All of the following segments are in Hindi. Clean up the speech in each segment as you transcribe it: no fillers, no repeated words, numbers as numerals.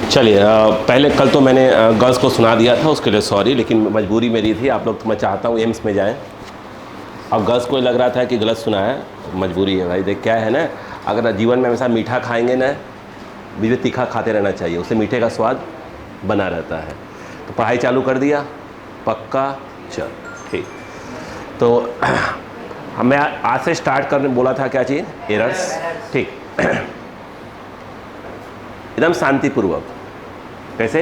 चलिए, पहले कल तो मैंने गर्ल्स को सुना दिया था, उसके लिए सॉरी, लेकिन मजबूरी मेरी थी। आप लोग तो मैं चाहता हूँ एम्स में जाएं। अब गर्ल्स को लग रहा था कि गलत सुना है, मजबूरी है भाई। देख क्या है ना, अगर जीवन में हमेशा मीठा खाएंगे ना, बीच में तीखा खाते रहना चाहिए, उससे मीठे का स्वाद बना रहता है। तो पढ़ाई चालू कर दिया पक्का? चल ठीक। तो मैं आज से स्टार्ट करने बोला था, क्या चीज़? एरर्स। ठीक एकदम शांतिपूर्वक। कैसे?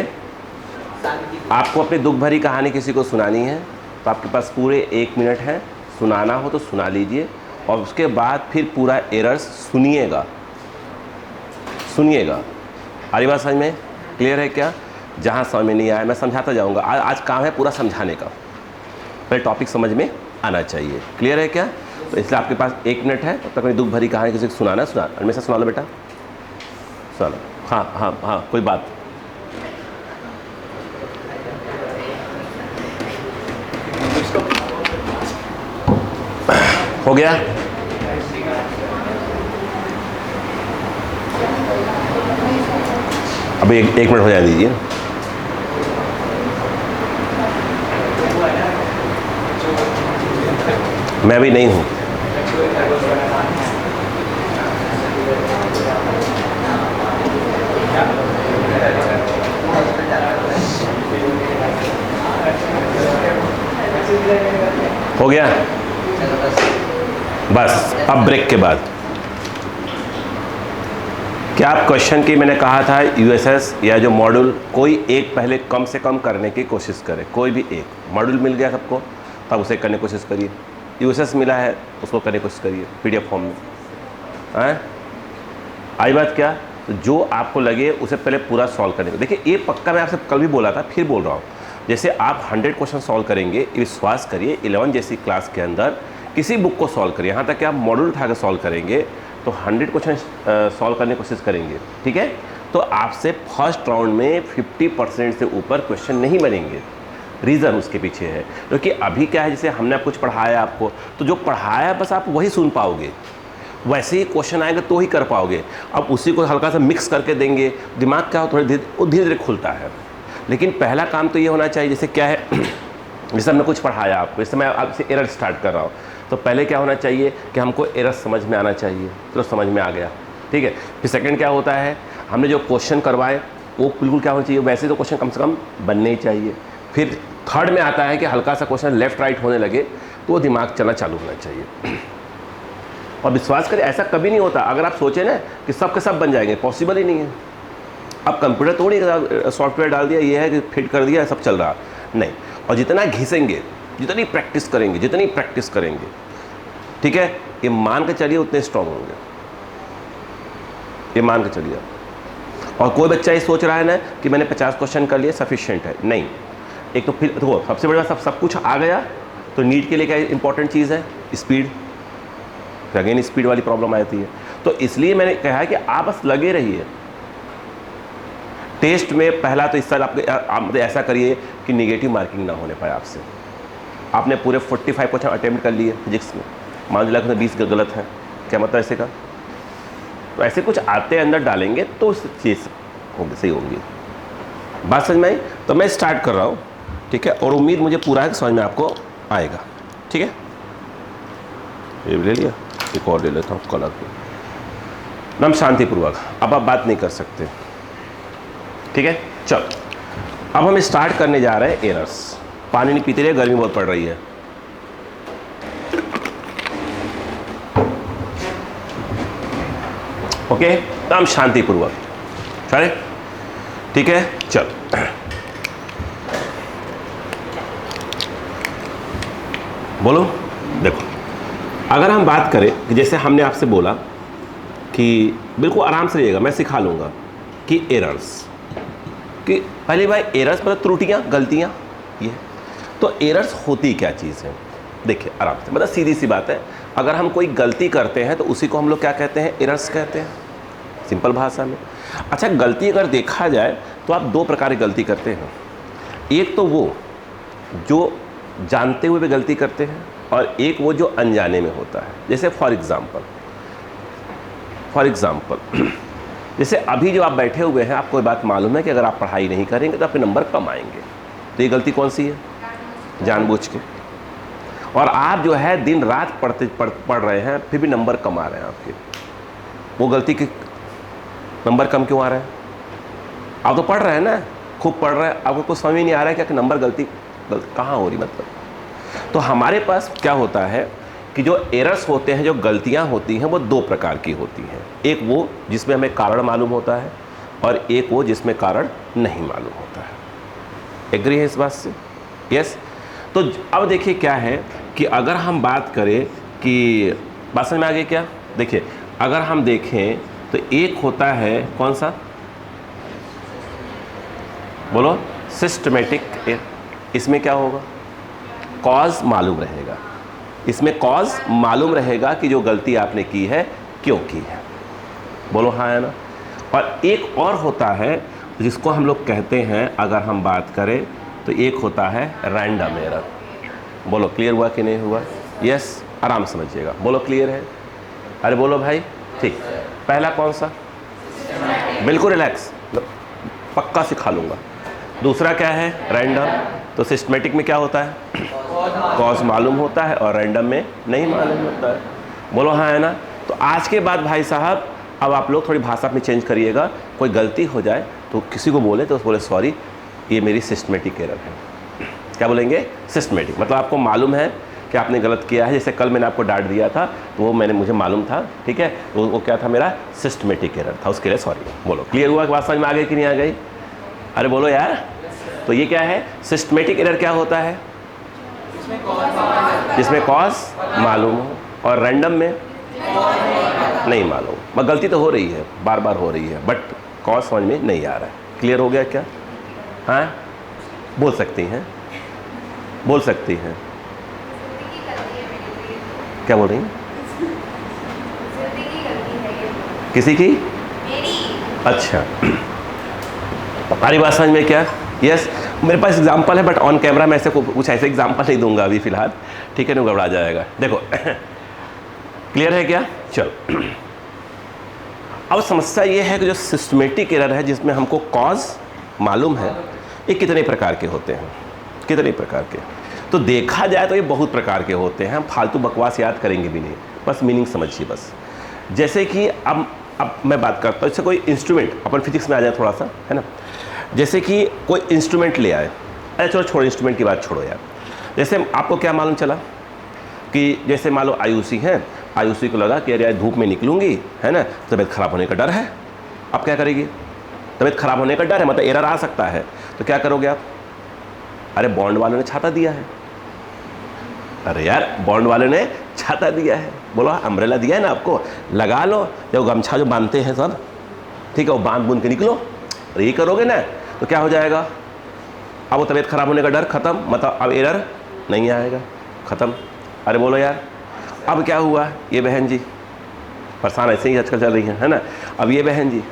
आपको अपनी दुख भरी कहानी किसी को सुनानी है तो आपके पास पूरे 1 मिनट है, सुनाना हो तो सुना लीजिए, और उसके बाद फिर पूरा एरर्स सुनिएगा। आ रही बात समझ में? क्लियर है क्या? जहाँ समझ में नहीं आया मैं समझाता जाऊँगा। आज काम है पूरा समझाने का, पहले टॉपिक समझ में आना चाहिए। क्लियर है क्या? तो इसलिए आपके पास 1 मिनट है, तब तक अपनी दुख भरी कहानी किसी को सुनाना। हमेशा सुना लो बेटा, सुना लो। हाँ, कोई बात? हो गया? अब एक मिनट हो जाने दीजिए। मैं भी नहीं हूँ। हो गया? बस अब ब्रेक के बाद क्या आप क्वेश्चन की, मैंने कहा था यूएसएस या जो मॉड्यूल, कोई एक पहले कम से कम करने की कोशिश करें। कोई भी एक मॉड्यूल मिल गया सबको, तब उसे करने की कोशिश करिए। यूएसएस मिला है उसको करने की कोशिश करिए पीडीएफ फॉर्म में। आई बात क्या? तो जो आपको लगे उसे पहले पूरा सॉल्व करने को। देखिए ये पक्का मैं आपसे कल भी बोला था, फिर बोल रहा हूँ। जैसे आप 100 क्वेश्चन सॉल्व करेंगे, विश्वास करिए 11 जैसी क्लास के अंदर किसी बुक को सॉल्व करिए, यहाँ तक कि आप मॉड्यूल उठा के सॉल्व करेंगे तो 100 क्वेश्चन सॉल्व करने की कोशिश करेंगे, ठीक है? तो आपसे फर्स्ट राउंड में 50% से ऊपर क्वेश्चन नहीं बनेंगे। रीज़न उसके पीछे है क्योंकि अभी क्या है, जैसे हमने कुछ पढ़ाया आपको, तो जो पढ़ाया बस आप वही सुन पाओगे, वैसे ही क्वेश्चन आएगा तो ही कर पाओगे। अब उसी को हल्का सा मिक्स करके देंगे, दिमाग क्या हो थोड़ी धीरे धीरे खुलता है। लेकिन पहला काम तो ये होना चाहिए, जैसे क्या है जैसे हमने कुछ पढ़ाया आपको, जैसे मैं आपसे एरर स्टार्ट कर रहा हूँ, तो पहले क्या होना चाहिए कि हमको एरर समझ में आना चाहिए। तो समझ में आ गया, ठीक है। फिर सेकंड क्या होता है, हमने जो क्वेश्चन करवाए वो बिल्कुल क्या होना चाहिए, वैसे तो क्वेश्चन कम से कम बनने ही चाहिए। फिर थर्ड में आता है कि हल्का सा क्वेश्चन लेफ्ट राइट होने लगे तो वो दिमाग चलना चालू होना चाहिए। और विश्वास करें ऐसा कभी नहीं होता। अगर आप सोचें ना कि सब के सब बन जाएंगे, पॉसिबल ही नहीं है। अब कंप्यूटर थोड़ी सॉफ्टवेयर डाल दिया, ये है कि फिट कर दिया सब चल रहा, नहीं। और जितना घिसेंगे, जितनी प्रैक्टिस करेंगे, ठीक है, ये मान के चलिए उतने स्ट्रांग होंगे, ये मान के चलिए। और कोई बच्चा ये सोच रहा है ना कि मैंने 50 क्वेश्चन कर लिए सफिशिएंट है, नहीं। एक तो फिर देखो सबसे बड़ा सब कुछ आ गया, तो नीट के लिए क्या इंपॉर्टेंट चीज़ है, स्पीड। अगेन स्पीड वाली प्रॉब्लम आती है। तो इसलिए मैंने कहा है कि आप बस लगे रहिए। टेस्ट में पहला तो इस साल आप ऐसा करिए कि नेगेटिव मार्किंग ना होने पाए आपसे। आपने पूरे 45 क्वेश्चन अटेम्प्ट कर लिए फिजिक्स में, मान लो 20 गलत हैं, क्या मतलब ऐसे का? तो ऐसे कुछ आते अंदर डालेंगे तो चीज़ होगी, सही होंगी। बात समझ में आई? तो मैं स्टार्ट कर रहा हूँ, ठीक है, और उम्मीद मुझे पूरा है कि समझ में आपको आएगा, ठीक है। ये ले लिया, एक और ले लेता हूँ कलर को। नम शांतिपूर्वक, अब आप बात नहीं कर सकते, ठीक है। चलो अब हम स्टार्ट करने जा रहे हैं एरर्स। पानी नहीं पीते रहिए, गर्मी बहुत पड़ रही है। ओके, एकदम शांतिपूर्वक, चले, ठीक है। चलो बोलो। देखो अगर हम बात करें कि जैसे हमने आपसे बोला कि बिल्कुल आराम से रहिएगा, मैं सिखा लूँगा कि एरर्स, कि पहले भाई एरर्स मतलब त्रुटियाँ, गलतियाँ, ये। तो एरर्स होती क्या चीज़ है? देखिए आराम से, मतलब सीधी सी बात है, अगर हम कोई गलती करते हैं तो उसी को हम लोग क्या कहते हैं, एरर्स कहते हैं, सिंपल भाषा में। अच्छा, गलती अगर देखा जाए तो आप 2 प्रकार की गलती करते हैं। एक तो वो जो जानते हुए भी गलती करते हैं और एक वो जो अनजाने में होता है। जैसे फॉर एग्ज़ाम्पल जैसे अभी जो आप बैठे हुए हैं, आपको ये बात मालूम है कि अगर आप पढ़ाई नहीं करेंगे तो आपके नंबर कम आएंगे, तो ये गलती कौन सी है? जानबूझ के। और आप जो है दिन रात पढ़ रहे हैं फिर भी नंबर कम आ रहे हैं आपके, वो गलती की नंबर कम क्यों आ रहे हैं? आप तो पढ़ रहे हैं ना, खूब पढ़ रहे हैं, आपको कुछ समझ नहीं आ रहा है कि नंबर गलती कहाँ हो रही मतलब। तो हमारे पास क्या होता है कि जो एरर्स होते हैं, जो गलतियाँ होती हैं, वो दो प्रकार की होती हैं। एक वो जिसमें हमें कारण मालूम होता है और एक वो जिसमें कारण नहीं मालूम होता है। एग्री है इस बात से? यस। तो अब देखिए क्या है कि अगर हम बात करें कि बात समझ में आ गई क्या? देखिए अगर हम देखें तो एक होता है कौन सा, बोलो, सिस्टमेटिक। इसमें क्या होगा? कॉज मालूम रहेगा, इसमें कॉज मालूम रहेगा कि जो गलती आपने की है क्यों की है। बोलो हाँ है ना। और एक और होता है जिसको हम लोग कहते हैं, अगर हम बात करें तो एक होता है रैंडम एरर। बोलो क्लियर हुआ कि नहीं हुआ? यस, आराम समझिएगा। बोलो क्लियर है? अरे बोलो भाई। ठीक, पहला कौन सा? बिल्कुल रिलैक्स, पक्का सिखा लूँगा। दूसरा क्या है? रैंडम। तो सिस्टमेटिक में क्या होता है? कॉज मालूम होता है और रैंडम में नहीं मालूम होता है। बोलो हाँ है ना। तो आज के बाद भाई साहब अब आप लोग थोड़ी भाषा अपनी चेंज करिएगा। कोई गलती हो जाए तो किसी को बोले तो बोले सॉरी ये मेरी सिस्टमेटिक एरर है। क्या बोलेंगे? सिस्टमेटिक। मतलब आपको मालूम है कि आपने गलत किया है। जैसे कल मैंने आपको डांट दिया था तो वो मुझे मालूम था, ठीक है, तो वो क्या था? मेरा सिस्टमेटिक एरर था, उसके लिए सॉरी। बोलो क्लियर हुआ कि बात समझ में आ गई कि नहीं आ गई? अरे बोलो यार। तो ये क्या है? सिस्टमेटिक एरर क्या होता है? जिसमें कॉज मालूम हो और रैंडम में नहीं मालूम। मगर गलती तो हो रही है, बार बार हो रही है, बट कॉज समझ में नहीं आ रहा है। क्लियर हो गया क्या? हाँ, बोल सकती हैं, बोल सकती हैं। क्या बोल रही हैं? किसी की? अच्छा, हमारी बात समझ में क्या? यस। मेरे पास एग्जांपल है बट ऑन कैमरा मैं ऐसे कुछ ऐसे एग्जांपल नहीं दूंगा अभी फ़िलहाल, ठीक है, नहीं घबरा जाएगा। देखो क्लियर है क्या? चलो अब समस्या ये है कि जो सिस्टमेटिक एरर है जिसमें हमको कॉज मालूम है, ये कितने प्रकार के होते हैं? कितने प्रकार के? तो देखा जाए तो ये बहुत प्रकार के होते हैं। हम फालतू बकवास याद करेंगे भी नहीं, बस मीनिंग समझिए बस। जैसे कि अब मैं बात करता हूँ, जैसे कोई इंस्ट्रूमेंट, अपन फिजिक्स में आ जाए थोड़ा सा, है ना। जैसे कि कोई इंस्ट्रूमेंट ले आए, अरे चलो छोड़ो इंस्ट्रूमेंट की बात छोड़ो यार। जैसे आपको क्या मालूम चला कि जैसे मान लो आयुषी है, आयुषी को लगा कि अरे यार धूप में निकलूंगी, है ना, तबीयत खराब होने का डर है। अब क्या करेगी? तबीयत खराब होने का डर है, मतलब एरर आ सकता है, तो क्या करोगे आप? अरे बॉन्ड वालों ने छाता दिया है, अरे यार बॉन्ड वाले ने छाता दिया है, बोलो अम्ब्रेला दिया है ना आपको, लगा लो, जब गमछा जो बांधते हैं सब, ठीक है, वो बांध बूंद के निकलो। और ये करोगे ना तो क्या हो जाएगा? अब वो तबीयत खराब होने का डर खत्म, मतलब अब एरर नहीं आएगा, खत्म। अरे बोलो यार। अब क्या हुआ? ये बहन जी परेशान ऐसे ही आजकल चल रही है ना। अब ये बहन जी,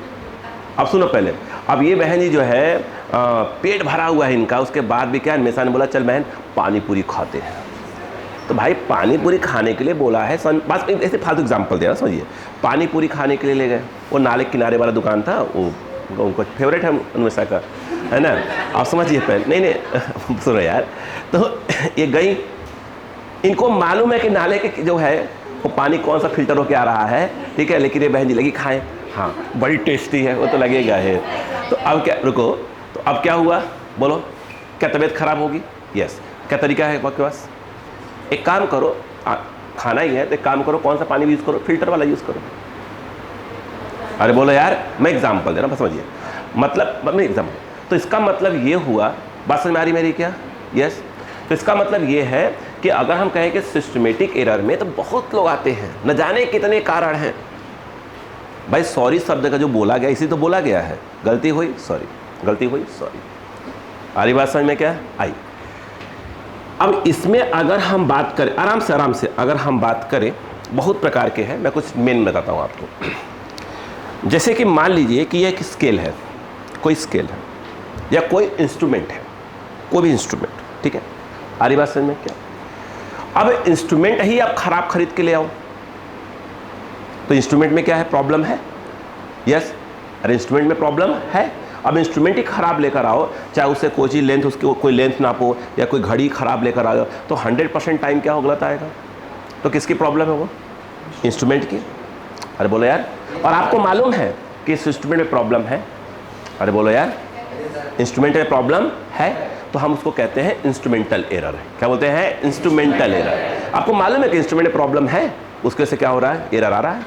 अब सुनो पहले, अब ये बहन जी जो है पेट भरा हुआ है इनका, उसके बाद भी क्या, हमेशा ने बोला चल बहन पानी पूरी खाते हैं। तो भाई पानी पूरी खाने के लिए बोला है, बस ऐसे फालतू एग्जाम्पल दे रहा, समझिए। पानी पूरी खाने के लिए ले गए, वो नाले किनारे वाला दुकान था, वो उनको फेवरेट है उनमें का, है ना। आप समझिए पहले, नहीं सुनो यार। तो ये गई, इनको मालूम है कि नाले के जो है वो पानी कौन सा फिल्टर होकर आ रहा है, ठीक है, लेकिन ये बहन जी लगी खाएं, हाँ बड़ी टेस्टी है, वो तो लगेगा है। तो अब क्या, रुको, तो अब क्या हुआ बोलो? क्या तबीयत खराब होगी? यस। क्या तरीका है आपके पास? एक काम करो, खाना ही है तो एक काम करो, कौन सा पानी यूज़ करो? फिल्टर वाला यूज़ करो। अरे बोलो यार, मैं एग्जाम्पल दे रहा हूँ, बस समझिए, मतलब मैं एग्जाम्पल। तो इसका मतलब ये हुआ, बात समझ में आ रही मेरी क्या? यस। तो इसका मतलब ये है कि अगर हम कहें कि सिस्टमेटिक एरर में तो बहुत लोग आते हैं, न जाने कितने कारण हैं। भाई सॉरी शब्द का जो बोला गया, इसी तो बोला गया है, गलती हुई सॉरी, गलती हुई सॉरी। आ रही बात समझ में क्या आई? अब इसमें अगर हम बात करें, आराम से अगर हम बात करें, बहुत प्रकार के हैं, मैं कुछ मेन बताता हूँ आपको। जैसे कि मान लीजिए कि यह एक स्केल है, कोई स्केल है या कोई इंस्ट्रूमेंट है, कोई भी इंस्ट्रूमेंट, ठीक है। आ रही बात समझ में क्या? अब इंस्ट्रूमेंट ही आप खराब खरीद के ले आओ तो इंस्ट्रूमेंट में क्या है, प्रॉब्लम है। यस, अरे इंस्ट्रूमेंट में प्रॉब्लम है। अब इंस्ट्रूमेंट ही खराब लेकर आओ, चाहे उससे कोई चीज़ लेंथ, उसकी कोई लेंथ नापो या कोई घड़ी खराब लेकर आओ, तो 100% टाइम क्या हो, गलत आएगा। तो किसकी प्रॉब्लम है वो? इंस्ट्रूमेंट की। अरे बोलो यार, और आपको मालूम है कि इस इंस्ट्रूमेंट में प्रॉब्लम है। अरे बोलो यार, इंस्ट्रूमेंट में प्रॉब्लम है तो हम उसको कहते हैं इंस्ट्रूमेंटल एरर। क्या बोलते हैं? Instrumental error. आपको मालूम है कि इंस्ट्रूमेंट में प्रॉब्लम है, उसके से क्या हो रहा है, एरर आ रहा है,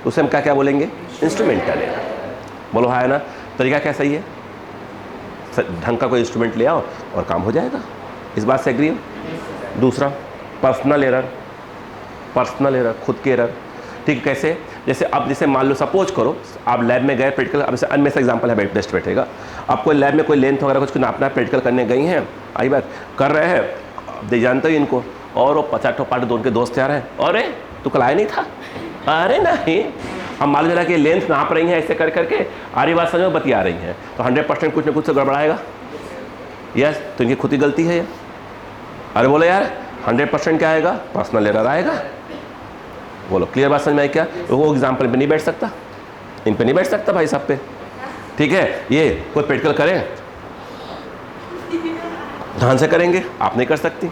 उसे हम क्या क्या बोलेंगे? Instrumental error. बोलो हाँ है ना? तरीका क्या सही है? ढंग का कोई इंस्ट्रूमेंट ले आओ और काम हो जाएगा। इस बात से एग्री हो? दूसरा, पर्सनल एरर। पर्सनल एरर, खुद के एरर। ठीक, कैसे? जैसे अब जैसे मान लो, सपोज करो आप लैब में गए प्रैक्टिकल, अब जैसे अन्य से एग्जांपल है, बेस्ट बैठेगा। आप कोई लैब में कोई लेंथ वगैरह कुछ नापना है, प्रैक्टिकल करने गई हैं, आई बात कर रहे हैं, अब जानते हो इनको, और वो 50 पार्ट दो उनके दोस्त यार हैं, अरे तू कल आया नहीं था? अरे नहीं, हम मालूम चला कि लेंथ नाप रही हैं ऐसे कर करके, आरी बात समझ में बतिया रही हैं, तो 100% कुछ ना कुछ से गड़बड़ाएगा। यस, तो इनकी खुद ही गलती है ये। अरे बोलो यार, 100% क्या आएगा? पर्सनल एरर आएगा। बोलो क्लियर बात समझ में आई क्या? वो एग्जाम्पल पे नहीं बैठ सकता, इन पे नहीं बैठ सकता भाई साहब पे। ठीक है, ये कोई प्रैक्टिकल करें, ध्यान से करेंगे, आप नहीं कर सकती।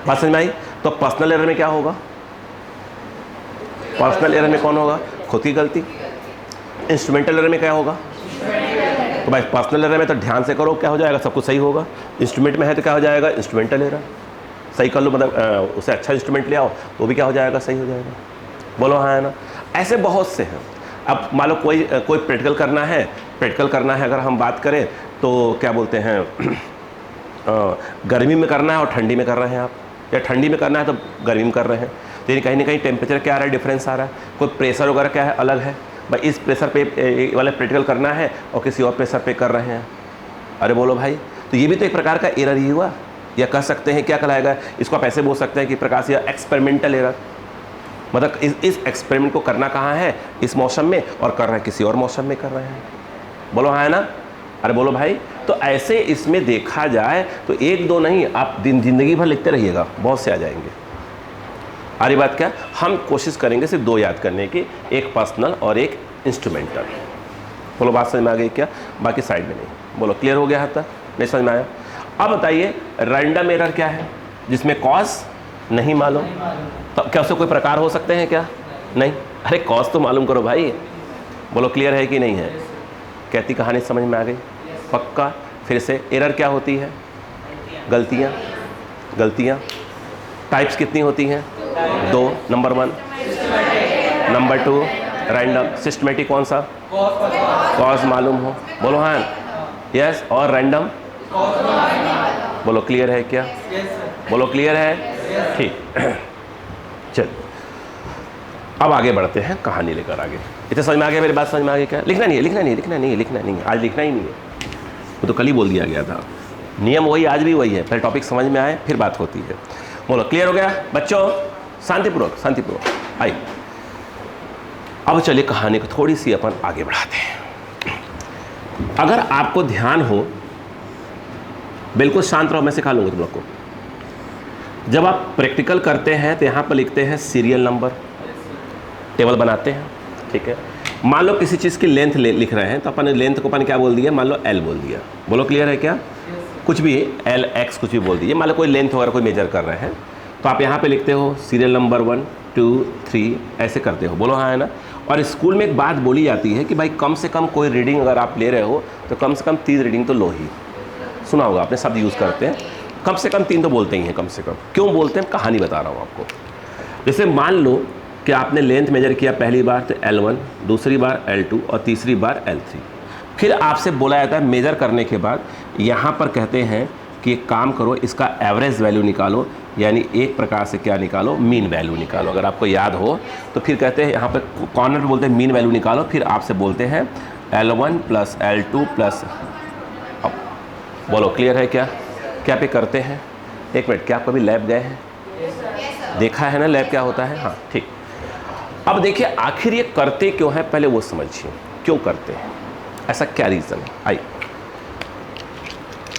बात समझ में आई? तो पर्सनल एरर में क्या होगा? पर्सनल एरर में कौन होगा? खुद की गलती। इंस्ट्रूमेंटल एरर में क्या होगा? तो भाई पर्सनल एरर में तो ध्यान से करो, क्या हो जाएगा? सब कुछ सही होगा। इंस्ट्रूमेंट में है तो क्या हो जाएगा? Instrumental error. सही कर लो, मतलब उसे अच्छा इंस्ट्रूमेंट ले आओ तो भी क्या हो जाएगा? सही हो जाएगा। बोलो हाँ है ना? ऐसे बहुत से हैं। अब मान लो कोई प्रैक्टिकल करना है, अगर हम बात करें तो क्या बोलते हैं, गर्मी में करना है और ठंडी में कर रहे हैं आप, या ठंडी में करना है तो गर्मी में कर रहे हैं, तो कहीं ना कहीं टेम्परेचर क्या आ रहा है, डिफरेंस आ रहा है। कोई प्रेशर वगैरह क्या है, अलग है भाई, इस प्रेशर पे वाला प्रैक्टिकल करना है और किसी और प्रेशर पे कर रहे हैं। अरे बोलो भाई, तो ये भी तो एक प्रकार का एरर ही हुआ, या कह सकते हैं क्या कहलाएगा इसको? आप ऐसे बोल सकते हैं कि प्रकार से एक्सपेरिमेंटल एरर, मतलब इस एक्सपेरिमेंट को करना कहाँ है? इस मौसम में, और कर रहे हैं किसी और मौसम में कर रहे हैं। बोलो हाँ है ना? अरे बोलो भाई, तो ऐसे इसमें देखा जाए तो एक दो नहीं, आप जिंदगी भर लिखते रहिएगा, बहुत से आ जाएंगे। आ रही बात क्या? हम कोशिश करेंगे सिर्फ दो याद करने की, एक पर्सनल और एक इंस्ट्रूमेंटल। बोलो बात समझ में आ गई क्या? बाकी साइड में नहीं। बोलो क्लियर हो गया हद तक? नहीं समझ में आया? अब बताइए रैंडम एरर क्या है? जिसमें कॉज नहीं मालूम, तो क्या उससे कोई प्रकार हो सकते हैं क्या? नहीं। अरे कॉज तो मालूम करो भाई। बोलो क्लियर है कि नहीं है? कहती कहानी समझ में आ गई? पक्का? फिर से, एरर क्या होती है? गलतियाँ। टाइप्स कितनी होती हैं? 2, नंबर 1। Number 2 random. सिस्टमेटिक कौन सा? कॉज मालूम हो। बोलो हाँ, यस। और रैंडम? बोलो क्लियर है क्या? बोलो क्लियर है? ठीक। चल अब आगे बढ़ते हैं, कहानी लेकर आगे। इतना समझ में आ गया? मेरी बात समझ में आ गई क्या? लिखना नहीं है, आज लिखना ही नहीं है, वो तो कल ही बोल दिया गया था। नियम वही, आज भी वही है, पहले टॉपिक समझ में आए फिर बात होती है। बोलो क्लियर हो गया बच्चों? शांतिपूर्वक आइए। अब चलिए कहानी को थोड़ी सी अपन आगे बढ़ाते हैं। अगर आपको ध्यान हो, बिल्कुल शांत रहो, मैं सिखा लूँगा तुम लोग को। जब आप प्रैक्टिकल करते हैं तो यहाँ पर लिखते हैं सीरियल नंबर, टेबल बनाते हैं, ठीक है। मान लो किसी चीज़ की लेंथ लिख रहे हैं तो अपन लेंथ को अपन क्या बोल दिया? मान लो L बोल दिया। बोलो क्लियर है क्या? कुछ भी L X कुछ भी बोल दीजिए। मान लो कोई लेंथ वगैरह कोई मेजर कर रहे हैं तो आप यहाँ पे लिखते हो सीरियल नंबर 1 2 3 ऐसे करते हो। बोलो हाँ है ना? और स्कूल में एक बात बोली जाती है कि भाई कम से कम कोई रीडिंग अगर आप ले रहे हो तो कम से कम 3 रीडिंग तो लो ही। सुना होगा आपने, शब्द यूज़ करते हैं, कम से कम 3 तो बोलते ही हैं कम से कम। क्यों बोलते हैं? कहानी बता रहा हूँ आपको। जैसे मान लो कि आपने लेंथ मेजर किया पहली बार तो L1, दूसरी बार L2 और तीसरी बार L3। फिर आपसे बोला जाता है मेजर करने के बाद यहाँ पर कहते हैं कि एक काम करो, इसका एवरेज वैल्यू निकालो, यानी एक प्रकार से क्या निकालो? मीन वैल्यू निकालो। अगर आपको याद हो तो फिर कहते हैं यहाँ पर कॉर्नर पे बोलते हैं मीन वैल्यू निकालो। फिर आपसे बोलते हैं L1 + L2 + बोलो क्लियर है क्या? क्या पे करते हैं? एक मिनट, क्या आप कभी लैब गए हैं? देखा है ना लैब क्या होता है? हाँ ठीक। अब देखिए आखिर ये करते क्यों है, पहले वो समझिए क्यों करते हैं, ऐसा क्या रीज़न है। आइए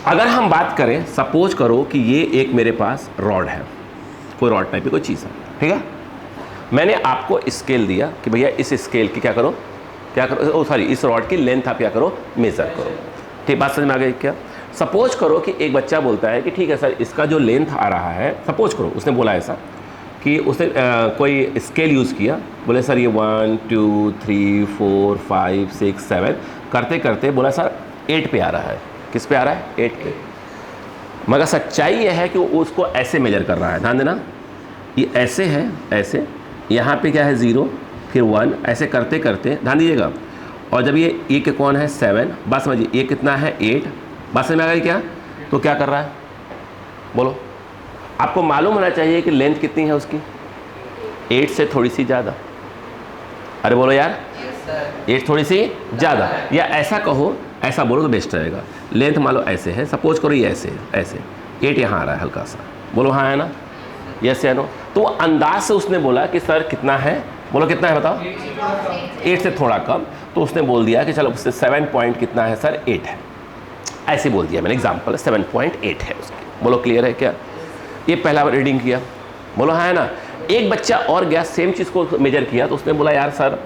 अगर हम बात करें, सपोज करो कि ये एक मेरे पास रॉड है, कोई रॉड टाइप की कोई चीज़ है, ठीक है। मैंने आपको स्केल दिया कि भैया इस स्केल की क्या करो, सॉरी इस रॉड की लेंथ आप क्या करो, मेज़र करो। ठीक, बात समझ में आ गई क्या। सपोज करो कि एक बच्चा बोलता है कि ठीक है सर, इसका जो लेंथ आ रहा है, सपोज करो उसने बोला ऐसा कि उसने कोई स्केल यूज़ किया, बोले सर ये 1 2 3 4 5 6 7 करते करते बोला सर 8 पे आ रहा है। किस पे आ रहा है? 8 पे। मगर सच्चाई यह है कि वो उसको ऐसे मेजर कर रहा है, ध्यान देना, ये ऐसे है, ऐसे, यहाँ पे क्या है 0 फिर 1, ऐसे करते करते ध्यान दीजिएगा। और जब ये के कौन है 7, बात समझिए, ये कितना है 8, बात समझ में आ गई क्या। तो क्या कर रहा है, बोलो, आपको मालूम होना चाहिए कि लेंथ कितनी है उसकी, 8 से थोड़ी सी ज़्यादा। अरे बोलो यार, 8 थोड़ी सी ज़्यादा, या ऐसा कहो, ऐसा बोलो तो बेस्ट रहेगा। लेंथ मान लो ऐसे है, सपोज करो ये ऐसे है, ऐसे 8 यहाँ आ रहा है हल्का सा, बोलो हाँ है ना, यस या नो। तो अंदाज से उसने बोला कि सर कितना है, बोलो कितना है बताओ, 8 से थोड़ा कम। तो उसने बोल दिया कि चलो उससे 7 पॉइंट कितना है सर, 8 है, ऐसे बोल दिया मैंने, एग्जाम्पल 7.8 है उसकी। बोलो क्लियर है क्या। ये पहला रीडिंग किया, बोलो हाँ है ना। एक बच्चा और गया, सेम चीज़ को मेजर किया, तो उसने बोला यार सर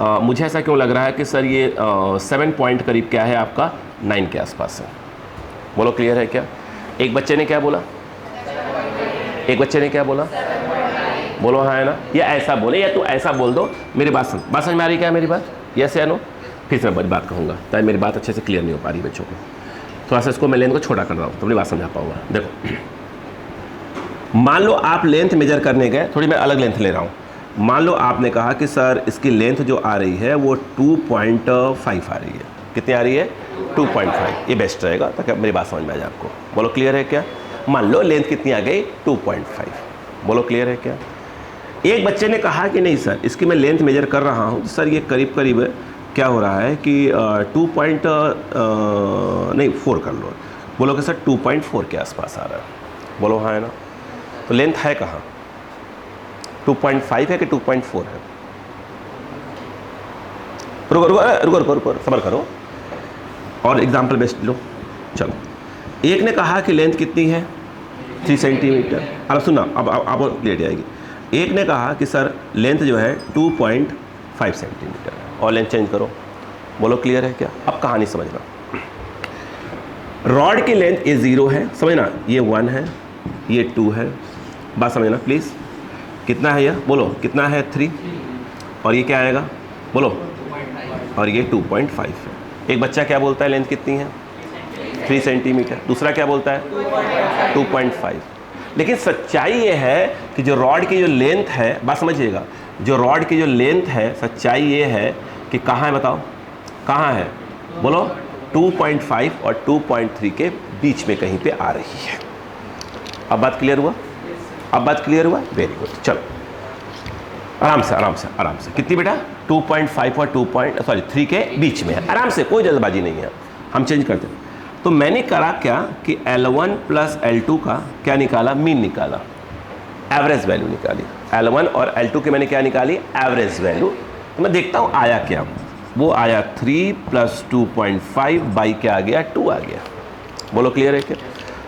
मुझे ऐसा क्यों लग रहा है कि सर ये 7 पॉइंट करीब क्या है आपका 9 के आसपास है। बोलो क्लियर है क्या। एक बच्चे ने क्या बोला, एक बच्चे ने क्या बोला, बोलो हाँ है ना, या ऐसा बोले, या तो ऐसा बोल दो। मेरी बात समझ में आ रही क्या मेरी बात, यस या नो। फिर से मैं बड़ी बात कहूँगा, ताकि मेरी बात अच्छे से क्लियर नहीं हो पा रही बच्चों को। थोड़ा सा इसको मैं लेंथ को छोटा कर रहा हूँ, तो अपनी बात समझा पाऊंगा। देखो, मान लो आप लेंथ मेजर करने गए, थोड़ी मैं अलग लेंथ ले रहा हूँ। मान लो आपने कहा कि सर इसकी लेंथ जो आ रही है वो 2.5 आ रही है। कितनी आ रही है? 2.5। ये बेस्ट रहेगा ताकि मेरी बात समझ में आ जाए आपको। बोलो क्लियर है क्या। मान लो लेंथ कितनी आ गई 2.5। बोलो क्लियर है क्या। एक बच्चे ने कहा कि नहीं सर इसकी मैं लेंथ मेजर कर रहा हूँ, तो सर ये करीब करीब क्या हो रहा है कि 4 कर लो। बोलो कि सर 2.4 के आसपास आ रहा है। बोलो हाँ है ना। तो लेंथ है कहाँ, 2.5 है कि 2.4 है। रुको रुको रुको रुको रुको सबर करो और एग्जाम्पल बेस्ट लो। चलो, एक ने कहा कि लेंथ कितनी है 3 सेंटीमीटर। अब सुना, अब क्लियर जाएगी। एक ने कहा कि सर लेंथ जो है 2.5 सेंटीमीटर और लेंथ चेंज करो। बोलो क्लियर है क्या। अब कहानी समझना, रॉड की लेंथ ये 0 है, समझना, ये 1 है, ये 2 है। बात समझना प्लीज़। कितना है यह, बोलो कितना है 3, और ये क्या आएगा बोलो, और ये 2.5 है। एक बच्चा क्या बोलता है लेंथ कितनी है 3 सेंटीमीटर, दूसरा क्या बोलता है 2.5। लेकिन सच्चाई ये है कि जो रॉड की जो लेंथ है, बात समझिएगा, जो रॉड की जो लेंथ है, सच्चाई ये है कि कहाँ है बताओ, कहाँ है बोलो, 2.5 और 2.3 के बीच में कहीं पे आ रही है। अब बात क्लियर हुआ, अब बात क्लियर हुआ, वेरी गुड। चलो आराम से आराम से आराम से। कितनी बेटा 2.5 और 3 के बीच में है, आराम से, कोई जल्दबाजी नहीं है। हम चेंज करते हैं। तो मैंने करा क्या कि L1 प्लस L2 का क्या निकाला, मीन निकाला, एवरेज वैल्यू निकाली। L1 और L2 के मैंने क्या निकाली, एवरेज वैल्यू। तो मैं देखता हूँ आया क्या, वो आया 3 + 2.5 बाई क्या आ गया 2 आ गया। बोलो क्लियर है क्या।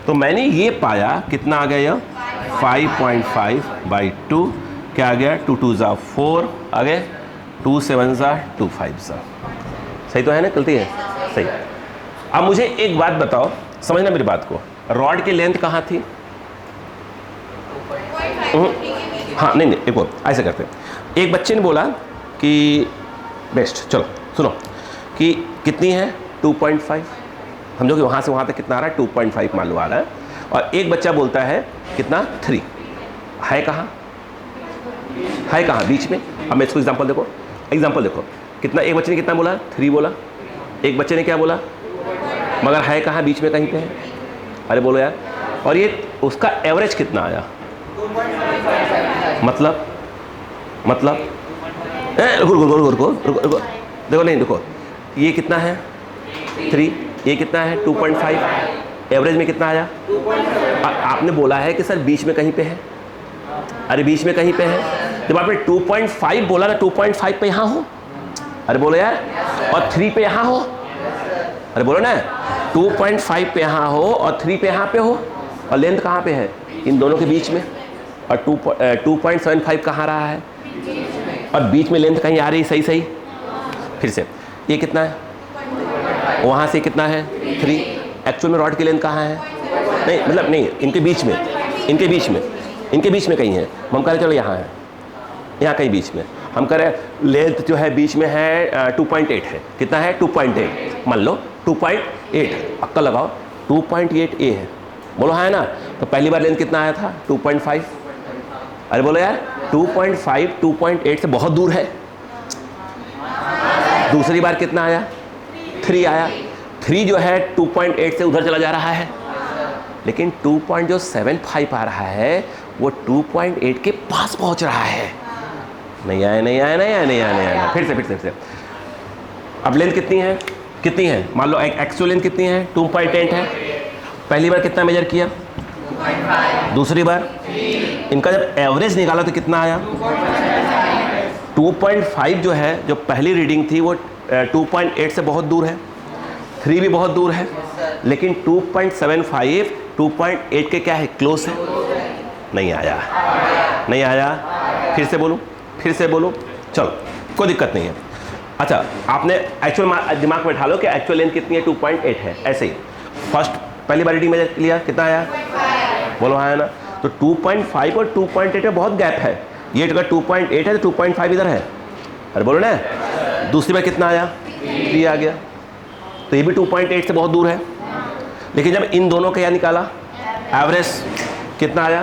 तो मैंने ये पाया कितना आ गया यह 5.5 बाई 2 क्या आ गया, 2 2 ज़ा 4 आ गए, 2 7 ज़ा 2 5 ज़ा। सही तो है ना, गलती है सही। अब मुझे एक बात बताओ, समझना मेरी बात को, रॉड की लेंथ कहाँ थी। हाँ नहीं नहीं, एक और ऐसे करते हैं। एक बच्चे ने बोला कि बेस्ट, चलो सुनो, कि कितनी है 2.5, समझो कि वहाँ से वहाँ तक कितना आ रहा है 2.5 मान लो आ रहा है। और एक बच्चा बोलता है कितना 3, है कहाँ, है कहाँ बीच में। अब मैं इसको एग्जांपल देखो, एग्जांपल देखो, कितना, एक बच्चे ने कितना बोला 3 बोला, एक बच्चे ने क्या बोला, मगर है कहाँ बीच में कहीं पे है। अरे बोलो यार। और ये उसका एवरेज कितना आया, मतलब रुको देखो, नहीं देखो, ये कितना है 3, ये कितना है 2.5, एवरेज में कितना आया। आपने बोला है कि सर बीच में कहीं पे है। अरे बीच में कहीं पे है, जब आपने 2.5 बोला ना 2.5 पे यहाँ हो, अरे बोलो यार, और 3 पे यहाँ हो, अरे बोलो ना, 2.5 पे यहाँ हो और 3 पे यहाँ पे हो, और लेंथ कहाँ पे है? इन दोनों के बीच में। और 2.75 कहाँ रहा है? और बीच में लेंथ कहीं आ रही, सही सही। फिर से ये कितना है? वहाँ से कितना है? 3। एक्चुअल में रॉड की लेंथ कहाँ है? नहीं मतलब नहीं, इनके बीच में, इनके बीच में, इनके बीच में कहीं है। हम कह रहे चलो यहाँ है, यहाँ कहीं बीच में। हम कह रहे लेंथ जो है बीच में है 2.8 है। कितना है? 2.8 मान लो, 2.8 अक्का लगाओ, 2.8 ए है। बोलो हाँ है ना? तो पहली बार लेंथ कितना आया था? 2.5। अरे बोलो यार 2.5 2.8 से बहुत दूर है। दूसरी बार कितना आया? 3 आया। 3 जो है 2.8 से उधर चला जा रहा है, लेकिन 2.75 आ रहा है, वो 2.8 के पास पहुंच रहा है। नहीं आया, नहीं आया, नहीं आया, नहीं आया, नहीं आया। फिर से फिर से फिर से। अब लेंथ कितनी है? कितनी है? मान लो एक्चुअल लेंथ कितनी है? 2.8 है। पहली बार कितना मेजर किया? 2.5। दूसरी बार इनका जब एवरेज निकाला तो कितना आया? 2.5 जो है, जो पहली रीडिंग थी वो 2.8 से बहुत दूर है, 3 भी बहुत दूर है, लेकिन 2.75 2.8 के क्या है? क्लोज है। नहीं आया, नहीं आया। फिर से बोलूं, फिर से बोलूं, चलो कोई दिक्कत नहीं है। अच्छा, आपने एक्चुअल दिमाग में ढालो कि एक्चुअल लेंथ कितनी है? 2.8 है। ऐसे ही फर्स्ट पहली बार रीडिंग मेजर किया, कितना आया? बोलो हाँ है ना? तो 2.5 और 2.8 में बहुत गैप है। ये अगर 2.8 है तो 2.5 इधर है। अरे बोलो ना। दूसरी बार कितना आया? 3 आ गया। तो ये भी 2.8 से बहुत दूर है, लेकिन जब इन दोनों का क्या निकाला? एवरेज कितना आया?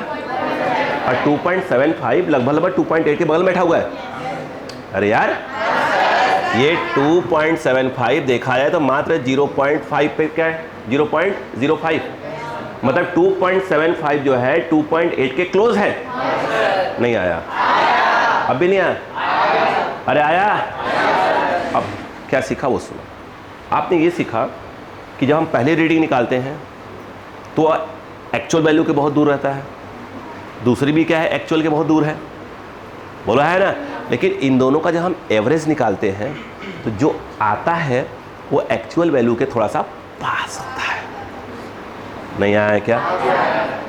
और 2.75 लगभग 2.8 के बगल में बैठा हुआ है। अरे यार ये 2.75 देखा जाए तो मात्र 0.5 पे क्या है? 0.05, मतलब 2.75 जो है 2.8 के क्लोज है। नहीं आया, अब भी नहीं आया। अरे आया। अब क्या सीखा वो सुनो। आपने ये सीखा कि जब हम पहले रीडिंग निकालते हैं तो एक्चुअल वैल्यू के बहुत दूर रहता है, दूसरी भी क्या है? एक्चुअल के बहुत दूर है। बोला है ना? लेकिन इन दोनों का जब हम एवरेज निकालते हैं तो जो आता है वो एक्चुअल वैल्यू के थोड़ा सा पास होता है। नहीं आया क्या?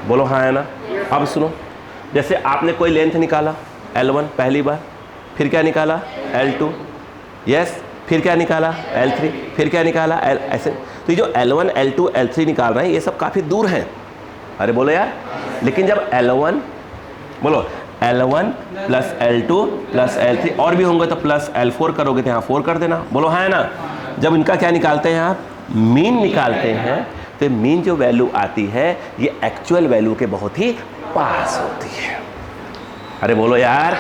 बोलो हाँ है ना? अब सुनो, जैसे आपने कोई लेंथ निकाला L1 पहली बार, फिर क्या निकाला? L2, यस, फिर क्या निकाला? L3, फिर क्या निकाला? ऐसे। तो ये जो L1 L2 L3 निकाल रहे हैं ये सब काफ़ी दूर हैं। अरे बोलो यार, लेकिन जब L1 बोलो L1 plus L2 plus L3 और भी होंगे तो प्लस L4 करोगे तो यहाँ 4 कर देना। बोलो हाँ है ना? जब इनका क्या निकालते हैं आप? मीन निकालते हैं, तो मीन जो वैल्यू आती है ये एक्चुअल वैल्यू के बहुत ही पास होती है। अरे बोलो यार,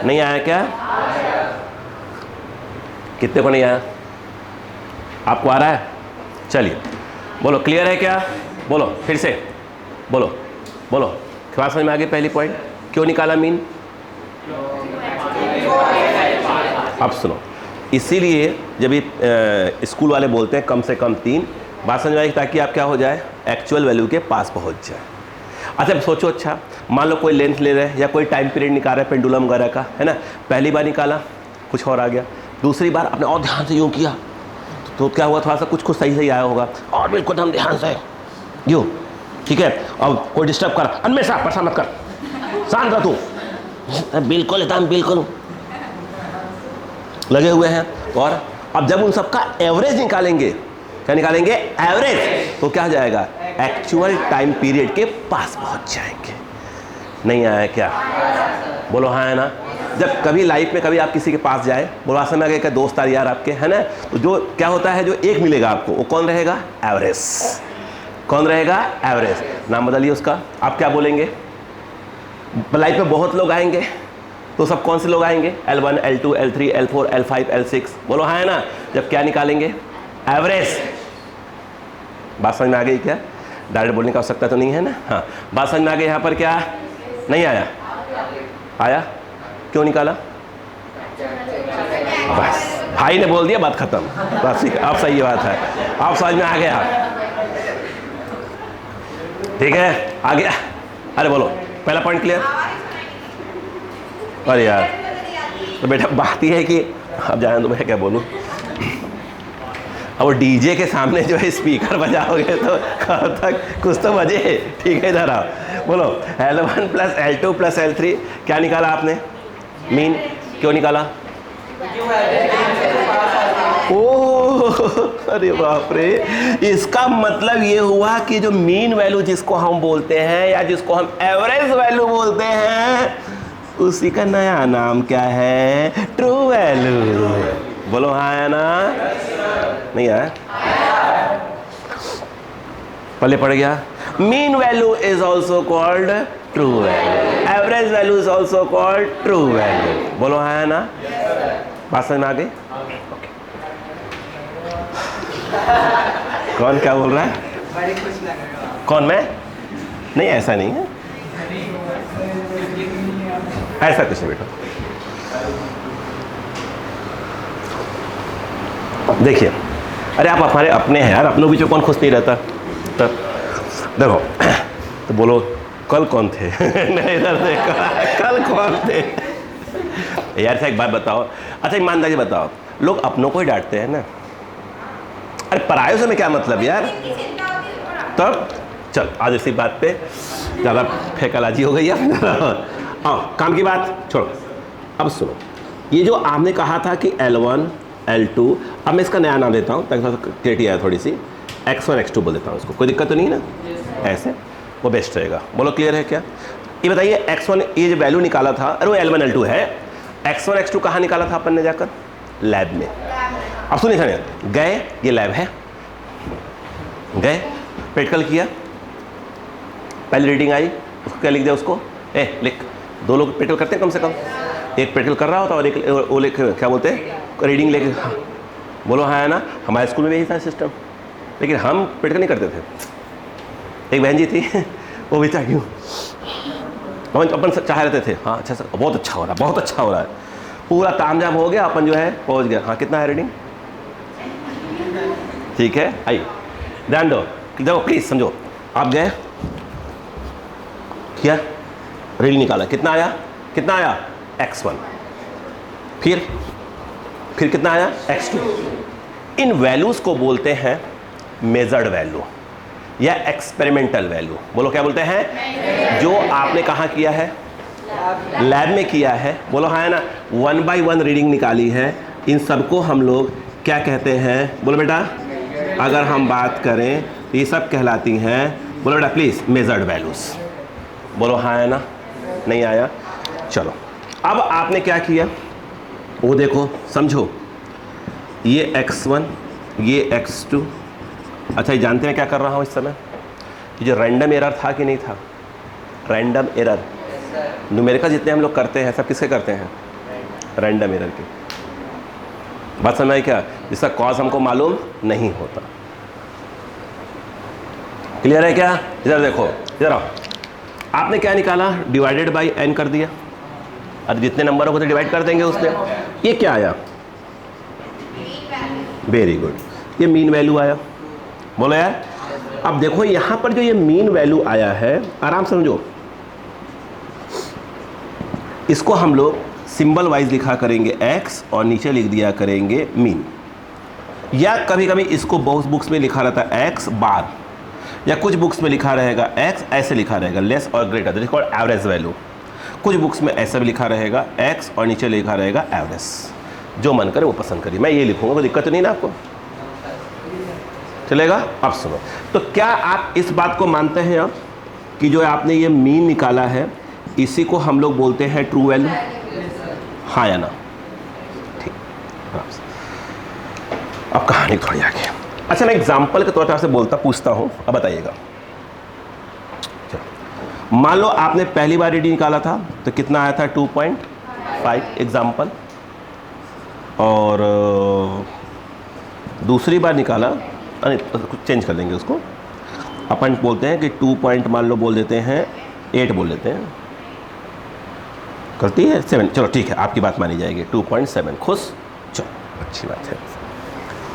नहीं आया क्या? कितने को नहीं आया? आपको आ रहा है? चलिए बोलो, क्लियर है क्या? बोलो फिर से बोलो, बोलो। क्लास समझ में आ गई? पहली पॉइंट क्यों निकाला मीन? अब सुनो, इसीलिए जब ये स्कूल वाले बोलते हैं कम से कम 3 बात समझ आएगी, ताकि आप क्या हो जाए? एक्चुअल वैल्यू के पास पहुंच जाए। अच्छा सोचो, अच्छा मान लो कोई लेंथ ले रहे हैं या कोई टाइम पीरियड निकाल रहे हैं पेंडुलम वगैरह का, है ना? पहली बार निकाला कुछ और आ गया, दूसरी बार आपने और ध्यान से यूँ किया तो क्या हुआ? थोड़ा सा कुछ कुछ सही सही आया होगा, और बिल्कुल हम ध्यान से यूँ, ठीक है? अब कोई डिस्टर्ब कर, अनमेशा परेशान मत कर, शांत रह तू, बिल्कुल एकदम बिल्कुल लगे हुए हैं। और अब जब उन सबका एवरेज निकालेंगे, क्या निकालेंगे? एवरेज, तो क्या हो जाएगा? एक्चुअल टाइम पीरियड के पास पहुंच जाएंगे। नहीं आया क्या? बोलो हाँ है ना? जब कभी लाइफ में कभी आप किसी के पास जाए, बोलो आसन में आ गए दोस्त यार आपके, है ना? तो जो क्या होता है, जो एक मिलेगा आपको, वो कौन रहेगा? एवरेज। कौन रहेगा? एवरेज। नाम बदलिए उसका, आप क्या बोलेंगे? लाइफ में बहुत लोग आएंगे, तो सब कौन से लोग आएंगे? L1 L2 L3 L4 L5 L6। बोलो हाँ है ना? जब क्या निकालेंगे? एवरेज। बात समझ में आ गई क्या? डायरेक्ट बोलने का आवश्यकता तो नहीं है ना? हाँ, बात समझ में आ गई। यहाँ पर क्या नहीं आया? आया? क्यों निकाला? बस भाई ने बोल दिया, बात खत्म। बस ठीक है, आप सही बात है, आप समझ में आ गया, ठीक है? आ गया? अरे बोलो, पहला पॉइंट क्लियर? अरे यार, तो बेटा बात यह है कि अब जाने दो, मैं क्या बोलूँ। अब वो डीजे के सामने जो है स्पीकर बजाओगे तो कब तक कुछ तो बजे। ठीक है, इधर आओ, बोलो L1 plus L2 plus L3 क्या निकाला आपने? मीन। क्यों निकाला? ओह, अरे बाप रे, इसका मतलब ये हुआ कि जो मीन वैल्यू जिसको हम बोलते हैं या जिसको हम एवरेज वैल्यू बोलते हैं, उसी का नया नाम क्या है? True value. बोलो हाँ है ना? नहीं है? पहले पड़ गया। Mean value is also called true value, average value is also called true value. बोलो हाँ है ना? बात समझ में आ गई? कौन क्या बोल रहा है? कौन? मैं? नहीं, ऐसा नहीं है, ऐसा कुछ नहीं बेटा। देखिए, अरे आप हमारे अपने हैं यार, अपनों बीच में कौन खुश नहीं रहता? तो देखो, तो बोलो कल कौन थे? नहीं, इधर देखो, कल कौन थे यार? से एक बात बताओ, अच्छा ईमानदारी बताओ, लोग अपनों को ही डांटते हैं ना? अरे परायों से में क्या मतलब यार? तब चल आज इसी बात पे ज़्यादा फेंकलाजी हो गई है। हाँ, काम की बात छोड़ो, अब सुनो। ये जो आपने कहा था कि L1 L2, अब मैं इसका नया नाम देता हूँ ताकि क्लियरिटी आए थोड़ी सी। X1 X2 बोल देता हूँ इसको, कोई दिक्कत तो नहीं है ना? ऐसे वो बेस्ट रहेगा। बोलो क्लियर है क्या? ये बताइए X1, ये जो वैल्यू निकाला था, अरे वो L1 L2 है। X1 X2 कहाँ निकाला था अपन ने? जाकर लैब में। अब सुनिए सुनिए, गए, ये लैब है, गए प्रैक्टिकल किया, पहली रीडिंग आई, उसको क्या लिख दिया? उसको लिख। दो लोग प्रैक्टिकल करते हैं कम से कम, एक प्रैक्टिकल कर रहा होता और एक वो लिख, क्या बोलते हैं, रीडिंग लेके। बोलो हाँ है ना? हमारे स्कूल में भी यही था सिस्टम, लेकिन हम प्रैक्टिकल नहीं करते थे। एक बहन जी थी, वो भी था, क्यों अपन चाह रहते थे, हाँ अच्छा सर, बहुत अच्छा हो रहा है, बहुत अच्छा हो रहा है, पूरा तामझाम हो गया, अपन जो है पहुँच गया। हाँ कितना है रीडिंग? ठीक है, आइए ध्यान दो, देखो प्लीज़ समझो। आप गए, किया, रीडिंग निकाला, कितना आया? कितना आया? X1। फिर कितना आया? X2। इन वैल्यूज़ को बोलते हैं मेजर्ड वैल्यू या एक्सपेरिमेंटल वैल्यू। बोलो क्या बोलते हैं? जो आपने कहाँ किया है? लैब में किया है। बोलो हाँ है ना? 1 by 1 रीडिंग निकाली है। इन सबको हम लोग क्या कहते हैं? बोलो बेटा, अगर हम बात करें तो ये सब कहलाती हैं, बोलो बेटा प्लीज़, मेजर्ड वैल्यूज़। बोलो हाँ है ना? नहीं आया? चलो, अब आपने क्या किया वो देखो, समझो। ये X1, ये X2। अच्छा, ये जानते हैं क्या कर रहा हूँ इस समय? ये जो रैंडम एरर था कि नहीं था? रैंडम एरर न्यूमेरिकल जितने हम लोग करते हैं, सब किसके करते हैं? रैंडम एरर के। बात समझ आई क्या? जिसका कॉज हमको मालूम नहीं होता। क्लियर है क्या? इधर देखो, इधर आओ। आपने क्या निकाला? डिवाइडेड बाई n कर दिया, और जितने नंबरों को तो डिवाइड कर देंगे उससे। ये क्या आया? वेरी गुड, ये मीन वैल्यू आया। बोलो यार, अब देखो यहाँ पर जो ये मीन वैल्यू आया है, आराम से समझो, इसको हम लोग सिंबल वाइज लिखा करेंगे x और नीचे लिख दिया करेंगे मीन। या कभी कभी इसको बहुत बुक्स में लिखा रहता है x बार, या कुछ बुक्स में लिखा रहेगा x ऐसे लिखा रहेगा, लेस और greater, this is called average value. कुछ बुक्स में ऐसा भी लिखा रहेगा x और नीचे लिखा रहेगा एवरेज। जो मन करे वो पसंद करिए, मैं ये लिखूंगा, कोई दिक्कत तो नहीं ना आपको? चलेगा? अब सुनो, तो क्या आप इस बात को मानते हैं अब कि जो आपने ये मीन निकाला है, इसी को हम लोग बोलते हैं ट्रू वैल्यू? हाँ या ना? ठीक। अब कहानी थोड़ी आगे। अच्छा, मैं एग्जाम्पल के तौर पर आपसे पूछता हूँ, अब बताइएगा। मान लो आपने पहली बार रीडिंग निकाला था तो कितना आया था? 2.5 एग्जाम्पल। और दूसरी बार निकाला, अरे कुछ चेंज कर देंगे उसको, अपन बोलते हैं कि 2 पॉइंट मान लो बोल देते हैं 8 बोल देते हैं, गलती है 7, चलो ठीक है आपकी बात मानी जाएगी, 2.7। खुश? चलो अच्छी बात है।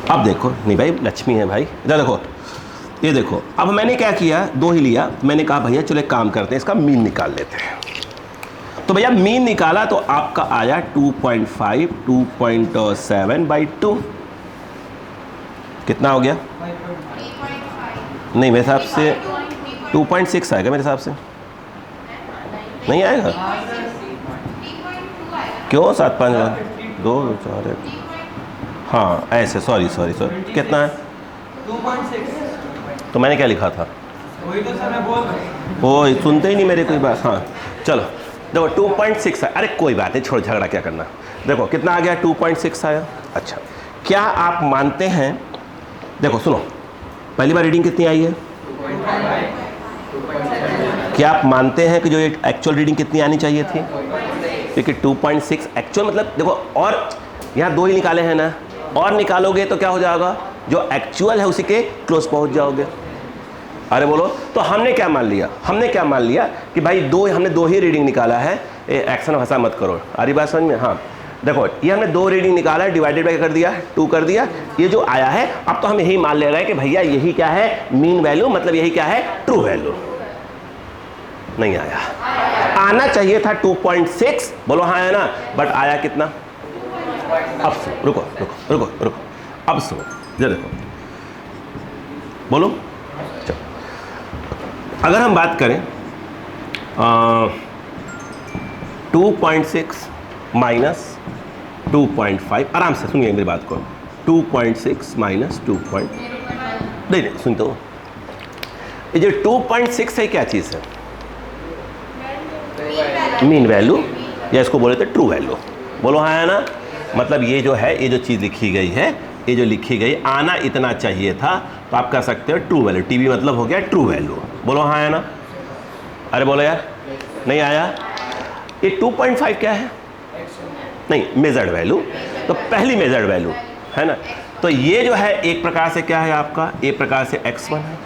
अब देखो, नहीं भाई लक्ष्मी है भाई, इधर देखो, ये देखो। अब मैंने क्या किया, 2 ही लिया, मैंने कहा भैया चलो एक काम करते हैं, इसका मीन निकाल लेते हैं। तो भैया मीन निकाला तो आपका आया 2.5, 2.7/2। कितना हो गया? नहीं, मेरे हिसाब से 2.6 आएगा मेरे हिसाब से। नहीं आएगा? क्यों? 7 5 2 4 1, हाँ ऐसे, सॉरी कितना है? 2.6। तो मैंने क्या लिखा था? वही तो सर मैं बोल रहा हूँ। वो सुनते ही नहीं मेरी कोई बात। हाँ चलो देखो 2.6 है। अरे कोई बात नहीं, छोड़, झगड़ा क्या करना। देखो कितना आ गया? 2.6 आया। अच्छा, क्या आप मानते हैं, देखो सुनो, पहली बार रीडिंग कितनी आई है? क्या आप मानते हैं कि जो ये एक्चुअल रीडिंग कितनी आनी चाहिए थी? क्योंकि 2.6 एक्चुअल मतलब देखो, और यहाँ 2 ही निकाले हैं ना, और निकालोगे तो क्या हो जाएगा? जो एक्चुअल है उसी के क्लोज पहुँच जाओगे। अरे बोलो, तो हमने क्या मान लिया? हमने क्या मान लिया कि भाई हमने 2 ही रीडिंग निकाला है। एक्शन भाषा मत करो, आ रही बात समझ में? हाँ देखो, ये हमने 2 रीडिंग निकाला है, डिवाइडेड बाय कर दिया, 2 कर दिया, ये जो आया है, अब तो हम यही मान ले रहे हैं कि भैया यही क्या है? मीन वैल्यू, मतलब यही क्या है? True value. नहीं आया, आना चाहिए था 2.6, बोलो हाँ है ना, बट आया कितना? अब सुनो, रुको, अब सुनो, ये देखो, बोलो। चलो, अगर हम बात करें 2.6 माइनस 2.5, आराम से सुनिए मेरी बात को, 2.6 माइनस 2. नहीं सुन, तो ये जो 2.6 है क्या चीज़ है? मीन वैल्यू, या इसको बोले तो ट्रू वैल्यू। बोलो हाँ है ना, मतलब ये जो है, ये जो चीज़ लिखी गई है, ये जो लिखी गई, आना इतना चाहिए था, तो आप कह सकते हो ट्रू वैल्यू। टीवी मतलब हो गया ट्रू वैल्यू। बोलो हाँ है ना। अरे बोलो यार, नहीं आया। ये 2.5 क्या है? नहीं, मेजर्ड वैल्यू, तो पहली मेजर्ड वैल्यू है ना। तो ये जो है एक प्रकार से क्या है आपका? एक प्रकार से x1 है,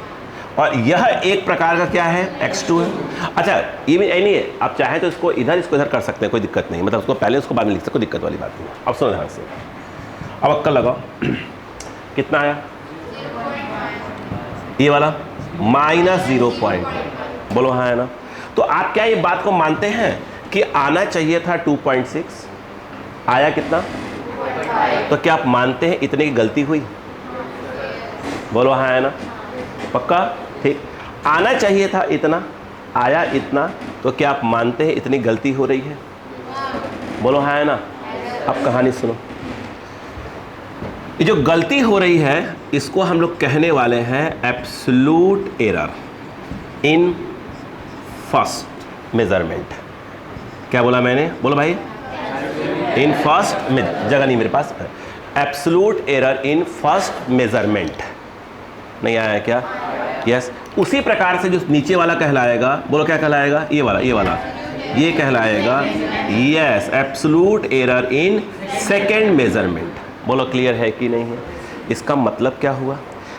और यह एक प्रकार का क्या है? x2 है। अच्छा, ये भी नहीं है, आप चाहें तो इसको इधर कर सकते हैं, कोई दिक्कत नहीं, मतलब उसको पहले उसको बाद में लिख सकते, कोई दिक्कत वाली बात नहीं। अब सुनो ध्यान से, अब अक्कल लगाओ। कितना आया? ये वाला -0. बोलो हाँ है ना। तो आप क्या ये बात को मानते हैं कि आना चाहिए था 2.6, आया कितना? तो क्या आप मानते हैं इतने की गलती हुई? बोलो हाँ है ना, पक्का? ठीक, आना चाहिए था इतना, आया इतना, तो क्या आप मानते हैं इतनी गलती हो रही है? बोलो हाँ है ना। अब कहानी सुनो, ये जो गलती हो रही है इसको हम लोग कहने वाले हैं absolute error in first measurement. क्या बोला मैंने? बोलो भाई, इन फर्स्ट में जगह नहीं मेरे पास। Absolute error in first measurement. नहीं आया क्या? यस, उसी प्रकार से जो नीचे वाला कहलाएगा, बोलो क्या कहलाएगा? ये वाला ये कहलाएगा yes absolute error in second measurement. बोलो क्लियर है कि नहीं है? इसका मतलब क्या हुआ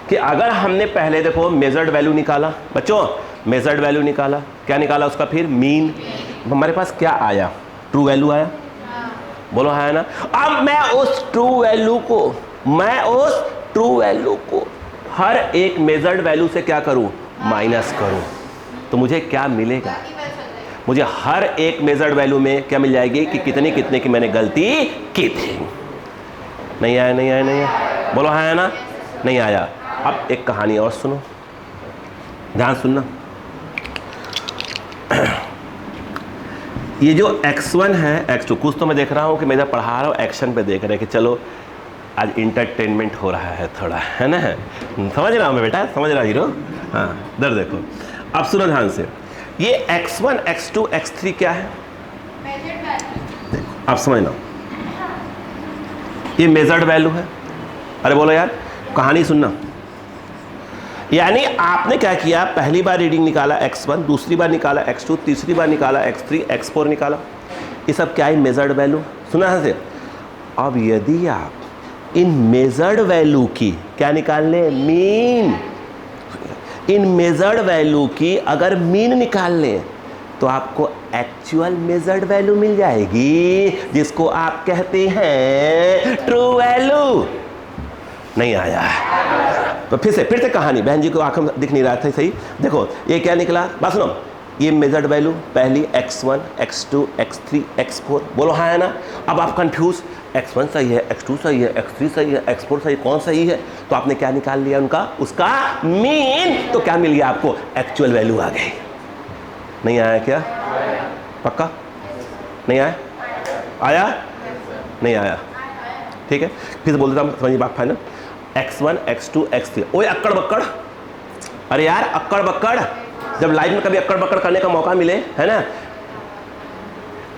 कि अगर हमने पहले देखो मेजर्ड वैल्यू निकाला, बच्चों मेजर्ड वैल्यू निकाला, क्या निकाला उसका? फिर मीन। हमारे पास क्या आया? ट्रू वैल्यू आया। बोलो हाँ है ना। अब मैं उस ट्रू वैल्यू को हर एक मेजर्ड वैल्यू से क्या करूं? माइनस करूं, तो मुझे क्या मिलेगा? मुझे हर एक मेजर्ड वैल्यू में क्या मिल जाएगी कि कितने कितने की मैंने गलती की थी। नहीं आया। बोलो हाँ है ना। नहीं आया। अब एक कहानी और सुनो, ध्यान सुनना। ये जो x1 है, x2, कुछ तो मैं देख रहा हूँ कि मैं इधर पढ़ा रहा हूँ, एक्शन पे देख रहे हैं कि चलो आज इंटरटेनमेंट हो रहा है थोड़ा, है ना। समझ रहा हूँ मैं बेटा, समझ रहा हीरो। हाँ इधर देखो, अब सुनो ध्यान से। ये x1, x2, x3 क्या है? देखो आप समझना, ये मेजर्ड वैल्यू है। अरे बोलो यार, कहानी सुनना। यानी आपने क्या किया? पहली बार रीडिंग निकाला x1, दूसरी बार निकाला x2, तीसरी बार निकाला x3, x4 निकाला। ये सब क्या है? Measured value. सुना है से? अब यदि आप इन मेजर्ड वैल्यू की क्या निकाल लें? मीन। इन मेजर्ड वैल्यू की अगर मीन निकाल लें तो आपको एक्चुअल मेजर्ड वैल्यू मिल जाएगी, जिसको आप कहते हैं ट्रू वैल्यू। नहीं आया। तो फिर से कहानी, बहन जी को आंखों में दिख नहीं रहा था सही। देखो ये क्या निकला, बस सुनो। ये मेजर्ड वैल्यू पहली x1, x2, x3, x4, बोलो हाँ है ना। अब आप कंफ्यूज, x1 सही है, x2 सही है, x3 सही है, x4 सही है, कौन सही है? तो आपने क्या निकाल लिया उनका, उसका मीन। तो क्या मिल गया आपको, एक्चुअल वैल्यू आ गई। नहीं आया क्या? पक्का नहीं आया? आया नहीं आया? ठीक है, फिर से बोल देता हूँ, समझिए बात फाइनल। x1 x2 x3, ओए अक्कड़ बक्कड़, अरे यार अक्कड़ बक्कड़, जब लाइफ में कभी अक्कड़ बक्कड़ करने का मौका मिले, है ना,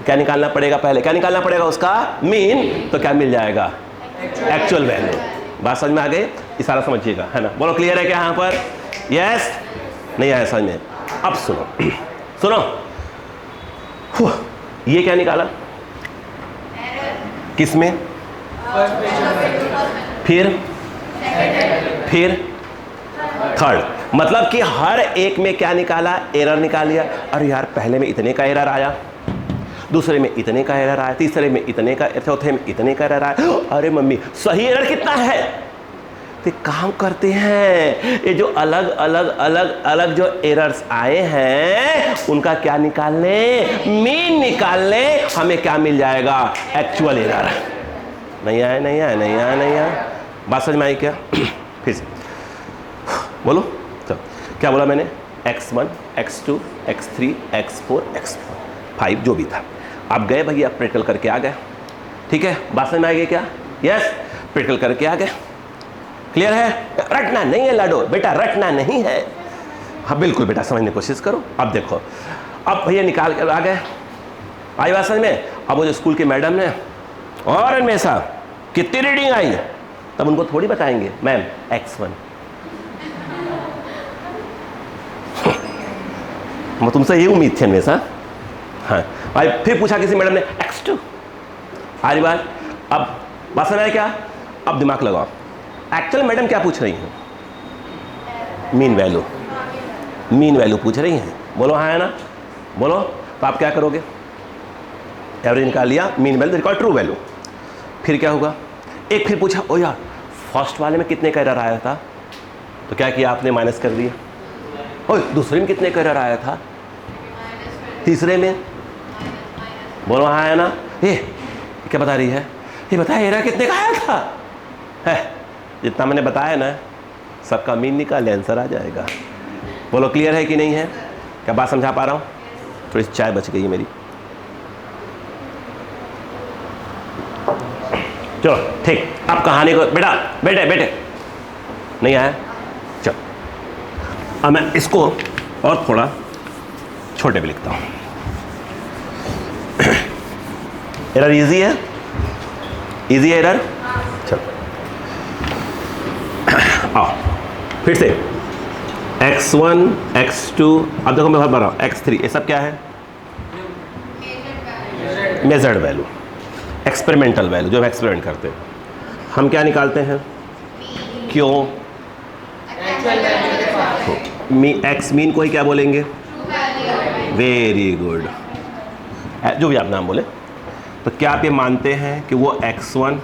क्या निकालना पड़ेगा? पहले क्या निकालना पड़ेगा? उसका मीन। तो क्या मिल जाएगा? Actual value. बात समझ में आ गई? इशारा समझिएगा, है ना? बोलो क्लियर है क्या यहाँ पर? यस नहीं आया समझ में? अब सुनो सुनो, ये क्या निकाला? किसमें? फिर थर्ड, मतलब कि हर एक में क्या निकाला? एरर निकाल लिया। अरे यार पहले में इतने का एरर आया, दूसरे में इतने का एरर आया, तीसरे में इतने का, चौथे में इतने का एरर आया। अरे मम्मी सही एरर कितना है? तो काम करते हैं, ये जो अलग अलग अलग अलग जो एरर्स आए हैं उनका क्या निकालने? मीन निकालने। हमें क्या मिल जाएगा? Actual error. नहीं आया नहीं आया नहीं आया नहीं आया? बात समझ में आई क्या? फिर से बोलो। चलो क्या बोला मैंने? x1 x2 x3 x4 x5 जो भी था। आप गए भैया, प्रैक्टिकल करके आ गए, ठीक है? बात समझ में आ गई क्या? यस, प्रैक्टिकल करके आ गए। क्लियर है? रटना नहीं है लाडो बेटा, रटना नहीं है। हाँ बिल्कुल बेटा, समझने की कोशिश करो। अब देखो, अब भैया निकाल कर आ गए, आई बात समझ में? अब वो जो स्कूल के मैडम ने, और हमेशा कितनी रीडिंग आई, तब उनको थोड़ी बताएंगे मैम x1। मैं तुमसे ये उम्मीद थी हमेशा। हाँ भाई, फिर पूछा किसी मैडम ने x2। आरी बात, अब बात समझ आया क्या? अब दिमाग लगाओ, एक्चुअल मैडम क्या पूछ रही हैं? मीन वैल्यू, मीन वैल्यू पूछ रही हैं। बोलो हाँ है ना? बोलो। तो आप क्या करोगे? एवरेज निकाल लिया, mean value record true value. फिर क्या होगा? एक फिर पूछा, ओ यार फर्स्ट वाले में कितने का एरर आया था? तो क्या किया आपने? माइनस कर दिया। ओए दूसरे में कितने का एरर आया था? तीसरे में। बोलो हाँ है ना? ये क्या बता रही है? ये बताया एरर कितने का आया था? है जितना मैंने बताया ना, सबका मीन निकाल आंसर आ जाएगा। बोलो क्लियर है कि नहीं है? क्या बात समझा पा रहा हूँ? थोड़ी सी चाय बच गई है मेरी। चलो ठीक, अब कहानी को बेटा बेटे बेटे नहीं आया? चलो अब मैं इसको और थोड़ा छोटे पे लिखता हूँ। एरर इजी है? इजी है एरर? चलो आओ फिर से x1 x2, अब देखो मैं बता रहा हूँ x3, ये सब क्या है? मेजर्ड वैल्यू, एक्सपेरिमेंटल वैल्यू, जो हम एक्सपेरिमेंट करते हैं। हम क्या निकालते हैं? क्यों? एक्स मीन को ही क्या बोलेंगे? वेरी गुड, जो भी आप नाम बोले। तो क्या आप ये मानते हैं कि वो x1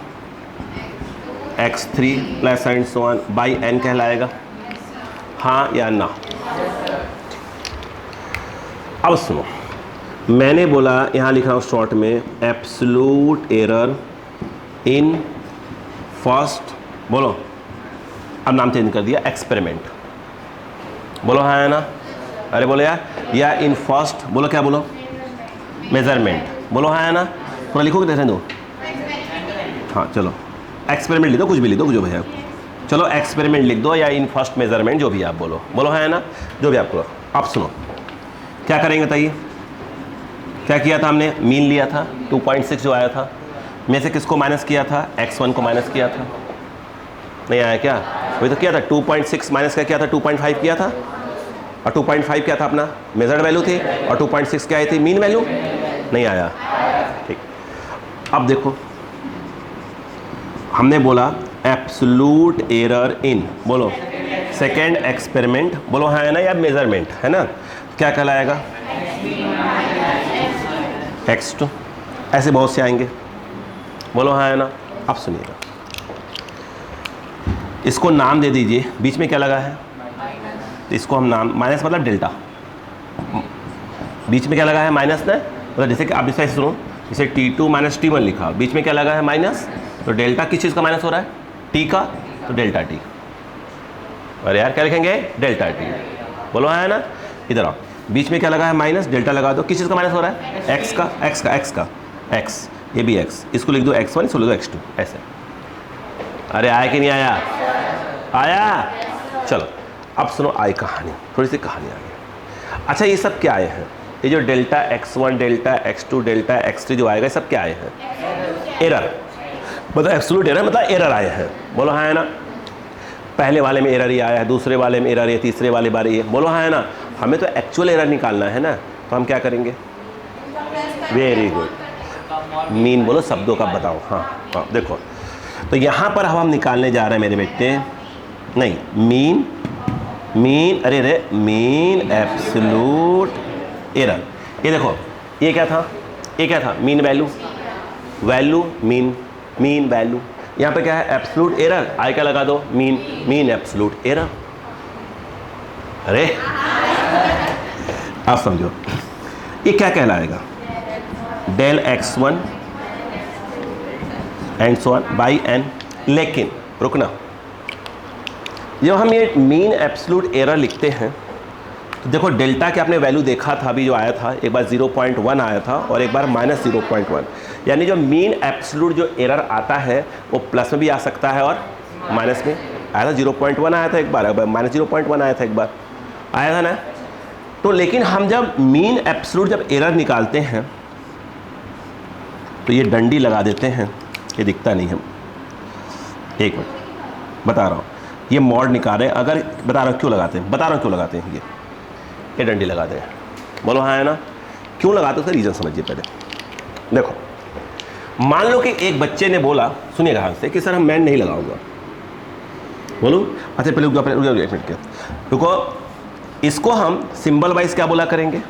x3 plus and so on by n कहलाएगा? हाँ या ना? अब सुनो, मैंने बोला, यहाँ लिख रहा हूँ शॉर्ट में, एब्सोल्यूट एरर इन फर्स्ट, बोलो अब नाम चेंज कर दिया, एक्सपेरिमेंट। बोलो हाँ है ना? अरे बोलो यार, या इन फर्स्ट, बोलो क्या बोलो? मेजरमेंट। बोलो हाँ है ना? थोड़ा लिखोगे देखने दो। हाँ चलो एक्सपेरिमेंट लिख दो, कुछ भी लिख दो जो भी है। चलो एक्सपेरिमेंट लिख दो या इन फर्स्ट मेजरमेंट, जो भी आप बोलो। बोलो हाँ है ना? जो भी आप बोलो। अब सुनो क्या करेंगे बताइए? क्या किया था हमने? मीन लिया था 2.6 जो आया था, में से किसको माइनस किया था? x1 को माइनस किया था। नहीं आया क्या? वही तो किया था, 2.6 माइनस क्या किया था? 2.5 किया था। और 2.5 क्या था? अपना मेजर्ड वैल्यू थी। और 2.6 क्या आई थी? Mean value. नहीं आया? ठीक। अब देखो हमने बोला एब्सोल्यूट एरर इन, बोलो सेकेंड एक्सपेरिमेंट, बोलो हाँ है ना? या मेजरमेंट है ना? क्या कहलाएगा? x2। ऐसे बहुत से आएंगे, बोलो हाँ है ना? अब सुनिएगा, इसको नाम दे दीजिए। बीच में क्या लगा है? तो इसको हम नाम, माइनस मतलब डेल्टा। बीच में क्या लगा है? माइनस ना, मतलब जैसे कि आप इस सुनो, इसे T2 माइनस T1 लिखा, बीच में क्या लगा है माइनस, तो डेल्टा किस चीज़ का माइनस हो रहा है, टी का, तो डेल्टा टी। और यार क्या लिखेंगे, डेल्टा टी। बोलो है ना, इधर आओ, बीच में क्या लगा है माइनस, डेल्टा लगा दो, किस चीज़ का माइनस हो रहा है, एक्स का, एक्स का, एक्स का, एक्स, ये भी एक्स, इसको लिख दो x1, इसको लिख दो x2, ऐसे। अरे आया कि नहीं आया, आया। चलो अब सुनो आई कहानी, थोड़ी सी कहानी आ गई। अच्छा ये सब क्या आए हैं, ये जो delta x1, delta x2, delta x3 जो आएगा, ये सब क्या आए हैं, एरर, मतलब एब्सोल्यूट एरर, मतलब एरर आए हैं। बोलो हाँ है ना, पहले वाले में एरर ही आया है, दूसरे वाले में एरर है, तीसरे वाले बारे ये, बोलो हाँ है ना। हमें तो एक्चुअल एरर निकालना है ना, तो हम क्या करेंगे, वेरी गुड, मीन बोलो, शब्दों का बताओ। हाँ हाँ देखो, तो यहाँ पर हम निकालने जा रहे हैं मेरे बेटे, नहीं मीन, मीन, अरे रे मीन एब्सोल्यूट एरर। ये देखो ये क्या था, ये क्या था, mean value, value mean, mean value. यहाँ पे क्या है, एब्सोल्यूट एरर, आई क्या लगा दो, मीन, मीन एब्सोल्यूट एरर। अरे आप समझो ये क्या कहलाएगा, del x1 and so on by n। लेकिन रुकना, जब हम ये मीन एब्सोल्यूट एरर लिखते हैं तो देखो डेल्टा के आपने वैल्यू देखा था, अभी जो आया था, एक बार 0.1 आया था और एक बार माइनस 0.1, यानी जो मीन एब्सोल्यूट जो एरर आता है वो प्लस में भी आ सकता है और माइनस में। आया था 0.1 आया था एक बार, माइनस 0.1 आया था एक बार, आया था ना। तो लेकिन हम जब मीन एब्सोल्यूट जब एरर निकालते हैं तो ये डंडी लगा देते हैं, ये दिखता नहीं हम, एक मिनट बता रहा हूँ, ये मॉड निकाल रहे हैं, अगर बता रहा हूँ क्यों लगाते हैं, बता रहा हूँ क्यों लगाते हैं, ये डंडी लगाते हैं। बोलो हाँ है ना, क्यों लगाते हैं उसका रीज़न समझिए पहले। देखो मान लो कि एक बच्चे ने बोला, सुनिएगा हाँ से, कि सर हम मैन नहीं लगाऊंगा। बोलो अच्छा पहले रुको एक मिनट के, रुको, इसको हम सिंबल वाइज क्या बोला करेंगे,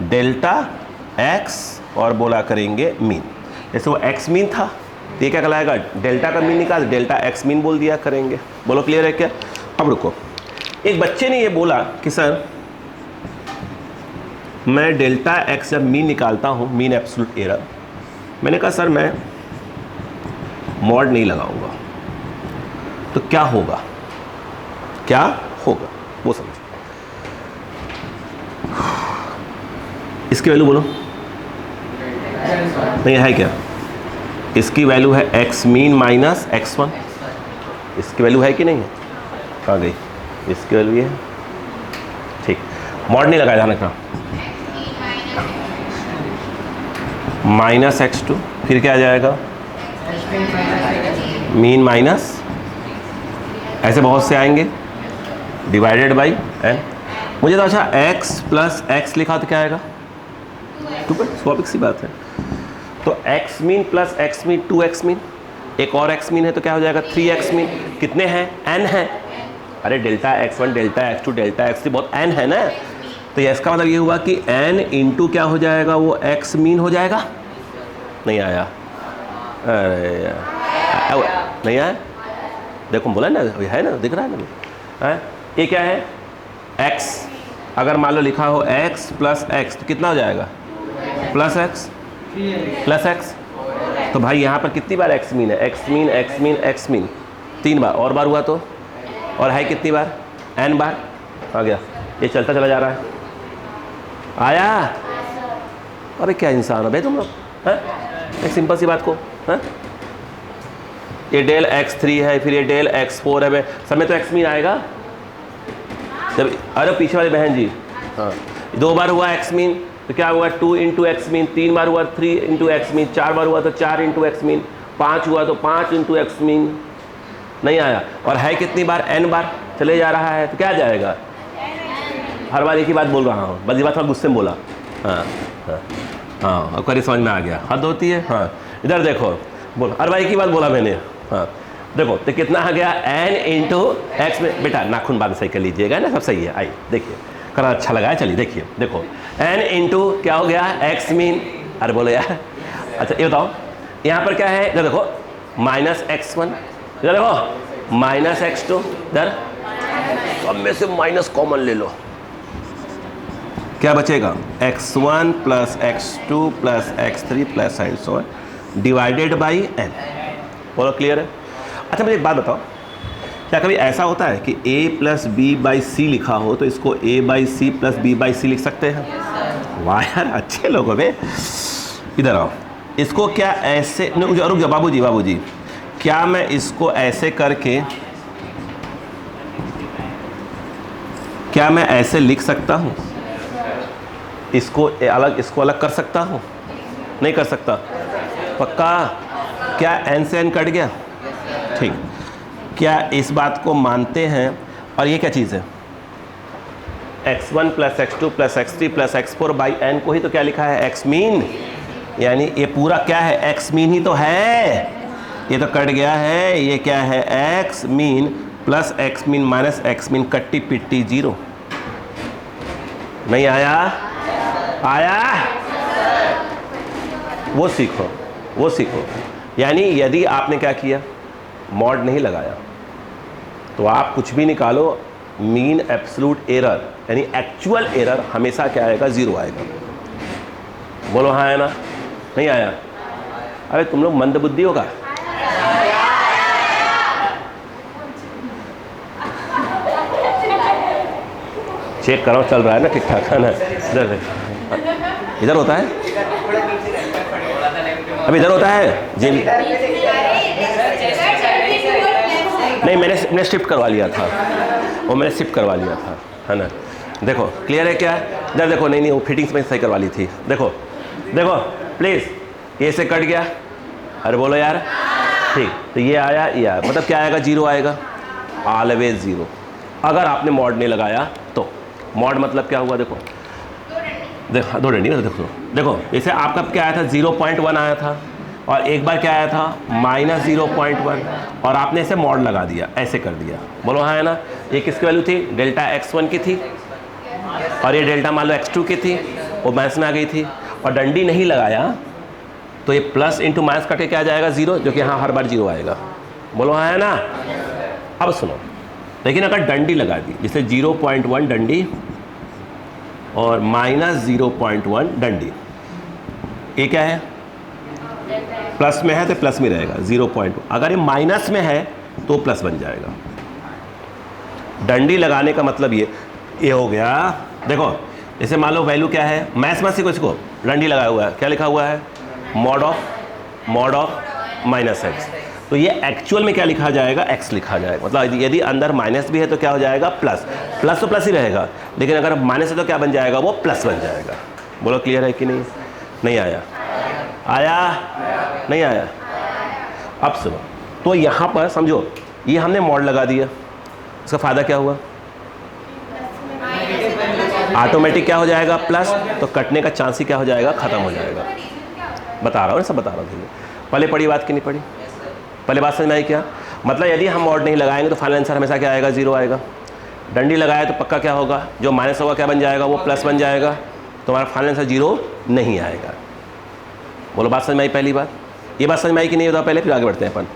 डेल्टा एक्स और बोला करेंगे मीन। जैसे वो एक्स मीन था तो ये क्या कहलाएगा, डेल्टा का मीन निकाल, डेल्टा एक्स मीन बोल दिया करेंगे। बोलो क्लियर है क्या। अब रुको, एक बच्चे ने ये बोला कि सर मैं डेल्टा एक्स जब मीन निकालता हूँ, मीन एब्सोल्यूट एरर, मैंने कहा सर मैं मॉड नहीं लगाऊंगा, तो क्या होगा, क्या होगा वो समझो। इसकी वैल्यू बोलो, नहीं है क्या, इसकी वैल्यू है एक्स मीन माइनस x1, इसकी वैल्यू है कि नहीं है, कहाँ गई, इसकी वैल्यू ये है, ठीक, मॉड नहीं लगाया, ध्यान रखना, माइनस x2, फिर क्या आ जाएगा, मीन माइनस, ऐसे बहुत से आएंगे, डिवाइडेड बाई n। मुझे तो अच्छा x प्लस एक्स लिखा तो क्या आएगा, तो स्वाभाविक सी बात है, तो x mean plus x mean 2x mean, एक और x मीन है तो क्या हो जाएगा 3x मीन, कितने हैं, n है, अरे delta x1 delta x2 delta x3 बहुत n है ना, तो इसका मतलब ये हुआ कि n इंटू क्या हो जाएगा, वो x मीन हो जाएगा। नहीं आया, अरे यार नहीं आया, देखो बोला ना है ना, दिख रहा है ना, है ये क्या है x, अगर मान लो लिखा हो x प्लस एक्स तो कितना हो जाएगा, प्लस एक्स प्लस एक्स, तो भाई यहाँ पर कितनी बार एक्स मीन है, x mean x mean x mean 3 बार, और बार हुआ तो, और है कितनी बार, n बार आ गया, ये चलता चला जा रहा है, आया। अरे क्या इंसान है भाई तुम लोग, हैं, एक सिंपल सी बात को, हैं, ये डेल x3 है, फिर ये डेल x4 है, सब में तो x मीन आएगा जब, अरे पीछे वाली बहन जी, हाँ 2 बार हुआ x मीन तो क्या हुआ 2 इंटू एक्स मीन, 3 बार हुआ 3 इंटू एक्स मीन, 4 बार हुआ तो 4 इंटू एक्स मीन, 5 हुआ तो 5 इंटू एक्स मीन, नहीं आया, और है कितनी बार, n बार चले जा रहा है, तो क्या जाएगा, हर बार एक ही बात बोल रहा हूँ, बस ये बात थोड़ा गुस्से में बोला, हाँ हाँ हाँ, अब करीब समझ में आ गया, हद होती है। हाँ इधर देखो, बोलो हर बार एक ही बात बोला मैंने, हाँ देखो तो कितना आ गया, n इंटू एक्स में, बेटा नाखून बाद में सही कर लीजिएगा ना, सब सही है, आइए देखिए करना अच्छा लगा है, चलिए देखिए, देखो n इंटू क्या हो गया, एक्स मीन, अरे बोलो यार, अच्छा ये बताओ यहाँ पर क्या है, इधर देखो माइनस x1, इधर देखो माइनस x2, इधर सब में से माइनस कॉमन ले लो, क्या बचेगा, x1 plus x2 plus x3 plus and so on divided by n। बोलो क्लियर है? अच्छा मुझे एक बात बताओ, क्या कभी ऐसा होता है कि a plus b by c लिखा हो तो इसको a by c plus b by c लिख सकते हैं? वाह यार अच्छे लोगों में। इधर आओ, इसको क्या ऐसे, रुक जाओ बाबूजी, बाबूजी क्या मैं इसको ऐसे करके, क्या मैं ऐसे लिख सकता हूँ? इसको अलग कर सकता हूँ? नहीं कर सकता। पक्का? क्या n से n कट गया? ठीक, क्या इस बात को मानते हैं? और ये क्या चीज़ है, x1 plus x2 plus x3 plus x4 by n को ही तो क्या लिखा है, x मीन। यानी ये पूरा क्या है, x मीन ही तो है। ये तो कट गया है, ये क्या है, x mean plus x mean minus x mean, कट्टी पिट्टी जीरो। नहीं आया? आया? वो सीखो, वो सीखो। यानी यदि आपने क्या किया, मॉड नहीं लगाया, तो आप कुछ भी निकालो, मीन एब्सोल्यूट एरर यानी एक्चुअल एरर हमेशा क्या आएगा, ज़ीरो आएगा। बोलो हाँ है ना? नहीं आया? अरे तुम लोग मंदबुद्धि होगा। चेक करो चल रहा है ना ठीक ठाक, है ना? इधर होता है, अब इधर होता है जी। नहीं मैंने शिफ्ट करवा लिया था, वो मैंने शिफ्ट करवा लिया था, है ना? देखो क्लियर है क्या? इधर देखो, नहीं वो फिटिंग्स में सही करवा ली थी। देखो देखो प्लीज़, ये से कट गया, अरे बोलो यार। ठीक, तो ये आया, ये आया, मतलब क्या आएगा, जीरो आएगा, ऑलवेज जीरो। अगर आपने मॉड नहीं लगाया तो मॉड मतलब क्या हुआ, देखो देखो दो डंडी, देखो जैसे आपका क्या आया था, 0.1 आया था, और एक बार क्या आया था, -0.1, और आपने इसे मॉड लगा दिया, ऐसे कर दिया। बोलो हाँ है ना? ये किसकी वैल्यू थी, डेल्टा x1 की थी, और ये डेल्टा मान लो x2 की थी, वो माइनस में आ गई थी, और डंडी नहीं लगाया तो ये प्लस इंटू माइनस करके क्या आ जाएगा, जीरो, जो कि यहाँ हर बार जीरो आएगा। बोलो हाँ है ना? अब सुनो, लेकिन अगर डंडी लगा दी, जैसे 0.1 डंडी और -0.1 डंडी, ये क्या है, प्लस में है तो प्लस में रहेगा 0.1, अगर ये माइनस में है तो प्लस बन जाएगा। डंडी लगाने का मतलब ये हो गया। देखो जैसे मान लो वैल्यू क्या है, मैथ्स में सीखो इसको, डंडी लगाया हुआ है, क्या लिखा हुआ है, मॉड ऑफ -x, तो ये एक्चुअल में क्या लिखा जाएगा, x लिखा जाएगा। मतलब यदि अंदर माइनस भी है तो क्या हो जाएगा, प्लस, प्लस तो प्लस ही रहेगा, लेकिन अगर माइनस है तो क्या बन जाएगा, वो प्लस बन जाएगा। बोलो क्लियर है कि नहीं? नहीं आया? आया? नहीं आया? अब सुनो, तो यहाँ पर समझो, ये हमने मॉड लगा दिया, इसका फ़ायदा क्या हुआ, ऑटोमेटिक क्या हो जाएगा, प्लस, तो कटने का चांस ही क्या हो जाएगा, ख़त्म हो जाएगा। बता रहा हूँ, सब बता रहा हूँ। पहले पढ़ी बात कि नहीं पढ़ी? पहले बात समझ में आई क्या? मतलब यदि हम मॉड नहीं लगाएंगे तो फाइनल आंसर हमेशा क्या आएगा, जीरो आएगा। डंडी लगाया तो पक्का क्या होगा, जो माइनस होगा क्या बन जाएगा, वो प्लस बन जाएगा, तो हमारा फाइनल आंसर जीरो नहीं आएगा। बोलो बात समझ में आई? पहली बात ये बात समझ में आई कि नहीं होता? पहले फिर आगे बढ़ते हैं अपन।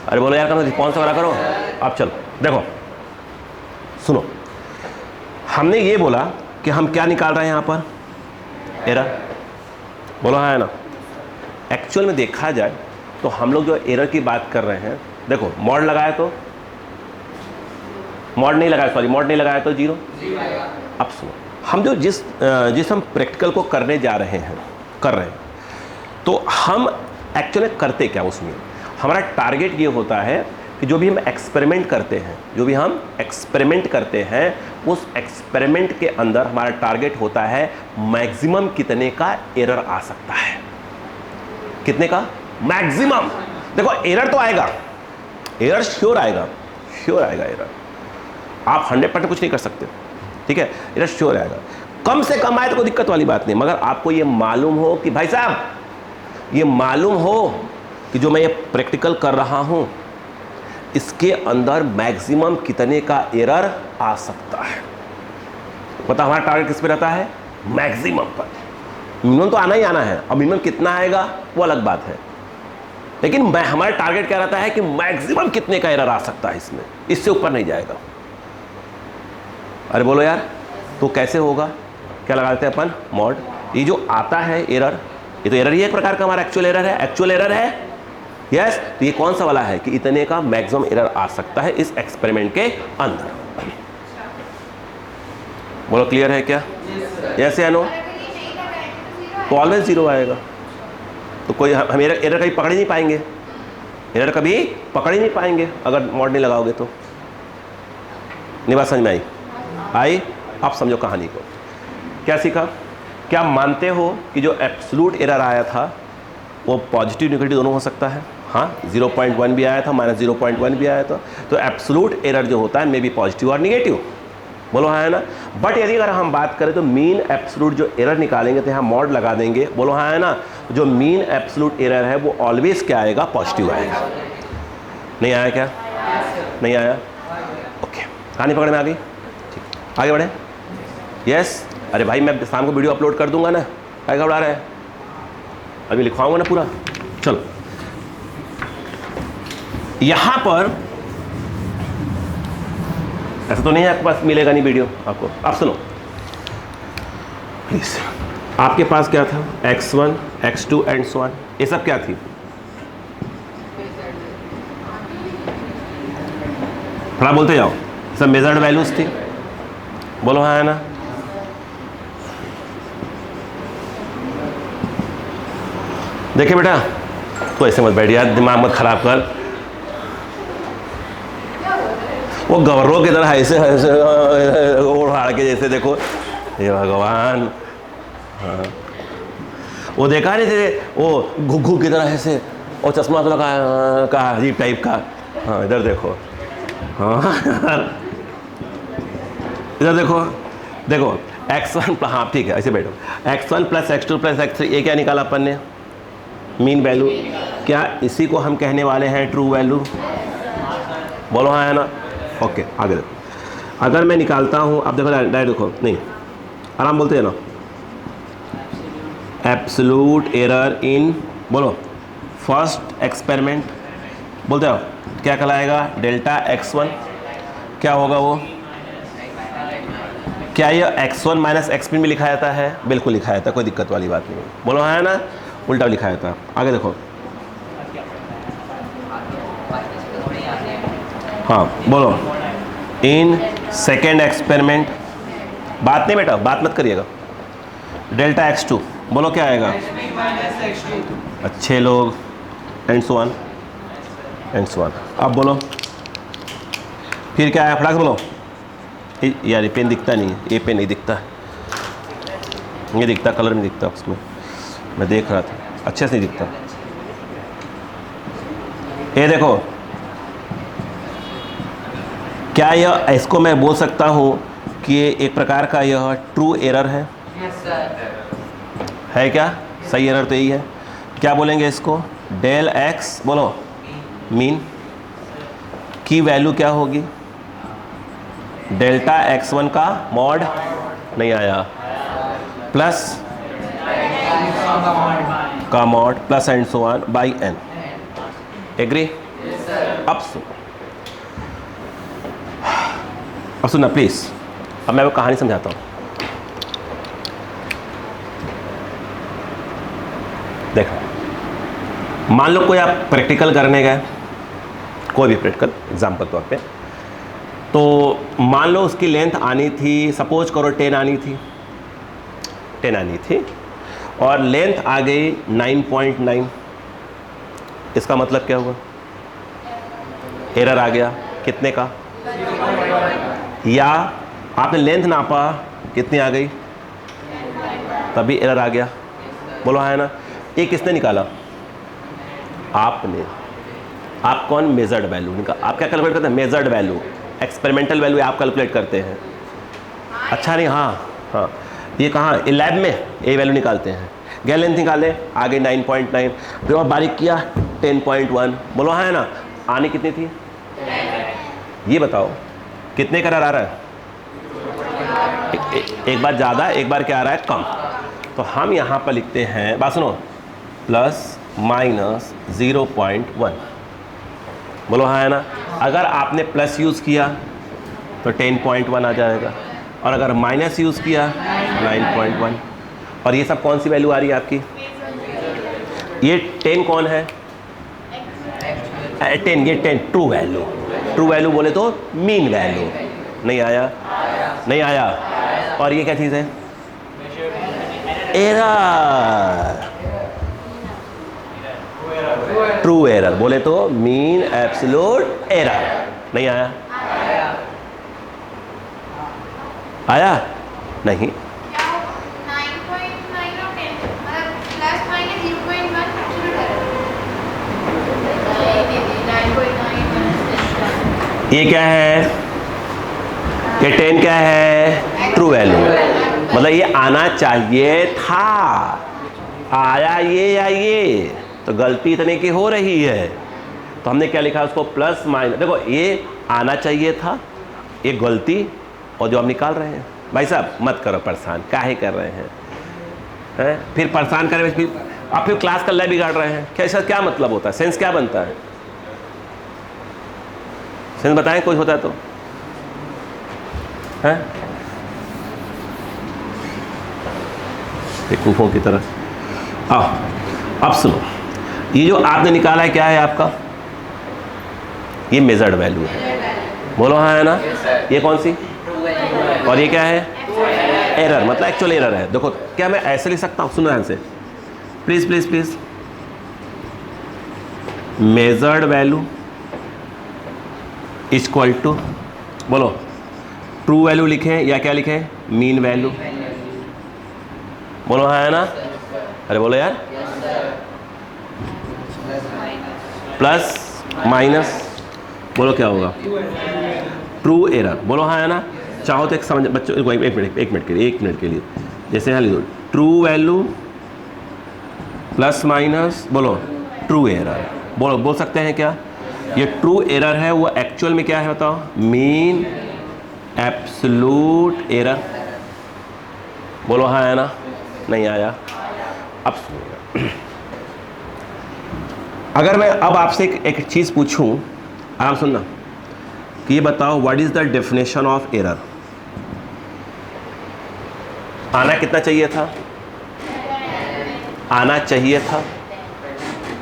अरे बोलो यार, करो रिस्पॉन्स वगैरह करो। अब चलो देखो सुनो, हमने ये बोला कि हम क्या निकाल रहे हैं यहाँ पर, एरर। बोलो हाँ है ना? एक्चुअल में देखा जाए तो हम लोग जो एरर की बात कर रहे हैं, देखो मॉड लगाया तो, मॉड नहीं लगाया तो जीरो। अब सुनो, हम जो जिस हम प्रैक्टिकल को करने जा रहे हैं, तो हम एक्चुअली करते क्या उसमें, हमारा टारगेट ये होता है कि जो भी हम एक्सपेरिमेंट करते हैं, उस एक्सपेरिमेंट के अंदर हमारा टारगेट होता है मैक्सिमम कितने का एरर आ सकता है, कितने का मैक्सिमम। देखो एरर तो आएगा, एरर श्योर आएगा एरर, आप 100% कुछ नहीं कर सकते, ठीक है, एरर श्योर आएगा। कम से कम आए तो कोई दिक्कत वाली बात नहीं, मगर आपको ये मालूम हो कि भाई साहब, ये मालूम हो कि जो मैं ये प्रैक्टिकल कर रहा हूं इसके अंदर मैक्सिमम कितने का एरर आ सकता है। पता हमारा टारगेट किस पे रहता है, मैक्सिमम पर। मिनिमम तो आना ही आना है, अब मिनिमम कितना आएगा वो अलग बात है, लेकिन हमारा टारगेट क्या रहता है कि मैक्सिमम कितने का एरर आ सकता है इसमें, इससे ऊपर नहीं जाएगा। अरे बोलो यार, तो कैसे होगा, क्या लगा देते हैं अपन, मॉड। ये जो आता है एरर, ये तो एरर ही एक प्रकार का हमारा एक्चुअल एरर है, एक्चुअल एरर है, यस। तो ये कौन सा वाला है कि इतने का मैक्सिमम एरर आ सकता है इस एक्सपेरिमेंट के अंदर। बोलो क्लियर है क्या? यस या नो? तो ऑलवेज जीरो आएगा। तो कोई हम एरर कभी पकड़ ही नहीं पाएंगे, एरर कभी पकड़ ही नहीं पाएंगे अगर मॉड नहीं लगाओगे तो। नहीं बात समझ में आई? अब समझो कहानी को। क्या सीखा? क्या मानते हो कि जो एब्सोल्यूट एरर आया था वो पॉजिटिव नेगेटिव दोनों हो सकता है? हाँ, 0.1 भी आया था, -0.1 भी आया था। तो एब्सोल्यूट एरर जो होता है मे बी पॉजिटिव और निगेटिव। बोलो हाँ है ना? बट यदि अगर हम बात करें तो मीन एब्सोल्यूट जो एरर निकालेंगे तो यहाँ मॉड लगा देंगे। बोलो हाँ है ना? जो मीन एब्सोल्यूट एरर है वो ऑलवेज क्या आएगा? पॉजिटिव आएगा। नहीं आया क्या? नहीं आया? ओके, कहानी पकड़ में आ गई? ठीक, आगे बढ़े। यस। अरे भाई मैं शाम को वीडियो अपलोड कर दूंगा ना, क्या घबरा रहा है? अभी लिखवाऊंगा ना पूरा। चलो, यहां पर ऐसा तो नहीं है आपके पास मिलेगा नहीं वीडियो आपको। आप सुनो प्लीज, आपके पास क्या था? x1, x2 and so on। ये सब क्या थी? थोड़ा बोलते जाओ। सब मेजर्ड वैल्यूज थी। बोलो हाँ है ना? देखिए बेटा, तो ऐसे मत बैठ यार, दिमाग मत खराब कर। वो गवर्रों की तरह ऐसे ऐसे उड़ाड़ के जैसे, देखो हे भगवान। हाँ, वो देखा नहीं थे वो घुघू की तरह ऐसे, और चश्मा तो लगा का अजीब टाइप का। हाँ इधर देखो, हाँ इधर देखो, देखो x1, हाँ ठीक है ऐसे बैठो। x1 + x2 + x3, ये क्या निकाला अपन ने? Mean value. क्या इसी को हम कहने वाले हैं ट्रू वैल्यू? बोलो हाँ है ना? ओके, आगे देखो। अगर मैं निकालता हूँ, अब देखो डायरेक्ट देखो, नहीं आराम बोलते हैं ना। एब्सोल्यूट एरर इन, बोलो फर्स्ट एक्सपेरिमेंट, बोलते हो क्या कहलाएगा? Delta x1। क्या होगा वो? क्या ये x1 - x में लिखा जाता है? बिल्कुल लिखा जाता है, कोई दिक्कत वाली बात नहीं। बोलो हाँ है ना? उल्टा लिखा जाता है। आगे देखो, हाँ बोलो इन सेकेंड एक्सपेरिमेंट। बात नहीं बेटा, बात मत करिएगा। डेल्टा x2, बोलो क्या आएगा? अच्छे लोग and so on and so on. अब बोलो फिर क्या आया? फटाक से बोलो यार। ये पेन दिखता नहीं है, ये पेन नहीं दिखता, ये दिखता कलर में दिखता, उसमें मैं देख रहा था, अच्छे से नहीं दिखता। ये देखो, क्या यह, इसको मैं बोल सकता हूँ कि ये एक प्रकार का यह ट्रू एरर है? है क्या? सही एरर तो यही है। क्या बोलेंगे इसको? डेल x, बोलो मीन की वैल्यू क्या होगी? डेल्टा x1 का मॉड, नहीं आया, प्लस का mod plus and so on by n। Agree? अब सुनना प्लीज, अब मैं वो कहानी समझाता हूँ। देखो, मान लो कोई आप प्रैक्टिकल करने गए, कोई भी प्रैक्टिकल एग्जाम्पल तौर पे, तो मान लो उसकी लेंथ आनी थी, सपोज करो 10 आनी थी, 10 आनी थी और लेंथ आ गई 9.9। इसका मतलब क्या हुआ? एरर आ गया कितने का? या आपने लेंथ नापा, कितनी आ गई? तभी एरर आ गया। बोलो हाँ है ना? ये किसने निकाला? आपने। आप कौन? मेजर्ड वैल्यू निकाल। आप क्या कैलकुलेट करते हैं? मेजर्ड वैल्यू, एक्सपेरिमेंटल वैल्यू आप कैलकुलेट करते हैं। अच्छा नहीं, हाँ हाँ, ये कहाँ? लैब में ये वैल्यू निकालते हैं। गैर लेंथ निकाले, आगे 9.9, फिर और बारीक किया 10.1। बोलो हाँ है ना? आने कितनी थी? ये बताओ कितने का एरर आ रहा है? एक बार ज़्यादा, एक बार क्या आ रहा है? कम। तो हम यहाँ पर लिखते हैं, बात सुनो, ±0.1। बोलो हाँ है ना? अगर आपने प्लस यूज़ किया तो 10.1 आ जाएगा। और अगर माइनस यूज़ किया 9.1। और ये सब कौन सी वैल्यू आ रही है आपकी? ये 10 कौन है? 10, ये 10 ट्रू वैल्यू। ट्रू वैल्यू बोले तो मीन वैल्यू। नहीं आया? नहीं आया। और ये क्या चीज़ है? एरर। ट्रू एरर बोले तो मीन एब्सोल्यूट एरर। नहीं आया? आया? नहीं। 9.9 और 10 मतलब प्लस माइनस 0.1 एब्सोल्यूट एरर। 9.9 ये क्या है? ये 10 क्या है? True value. मतलब ये आना चाहिए था। आया ये या ये? तो गलती इतने की हो रही है, तो हमने क्या लिखा उसको? Plus minus. देखो ये आना चाहिए था, ये गलती, और जो हम निकाल रहे हैं। भाई साहब मत करो परेशान, काहे कर रहे हैं? फिर परेशान करें, फिर आप फिर क्लास का लय बिगाड़ रहे हैं। क्या इसका क्या मतलब होता है? सेंस क्या बनता है? सेंस बताएं कुछ होता है तो है? बेवकूफों की तरह। आओ अब सुनो, ये जो आपने निकाला है क्या है आपका? ये मेजर्ड वैल्यू है। बोलो हाँ है ना? ये कौन सी? और ये क्या है? एरर, मतलब एक्चुअल एरर है। देखो क्या मैं ऐसे लिख सकता हूँ? सुनो ध्यान से please please please. Measured value equal to, बोलो ट्रू वैल्यू लिखें या क्या लिखें? Mean value. बोलो हाँ है ना? अरे बोलो यार। प्लस माइनस, बोलो क्या होगा? True error. बोलो हाँ है ना? चाहो तो एक समझ बच्चों, एक मिनट के लिए जैसे यहाँ लिखो ट्रू वैल्यू प्लस माइनस, बोलो ट्रू एरर। बोल सकते हैं क्या? ये ट्रू एरर है, वो एक्चुअल में क्या है बताओ? Mean absolute error. बोलो हाँ है ना? नहीं आया? अब अगर मैं अब आपसे एक चीज़ पूछूं, आराम सुनना, कि ये बताओ what is the definition of error? आना कितना चाहिए था? आना चाहिए था।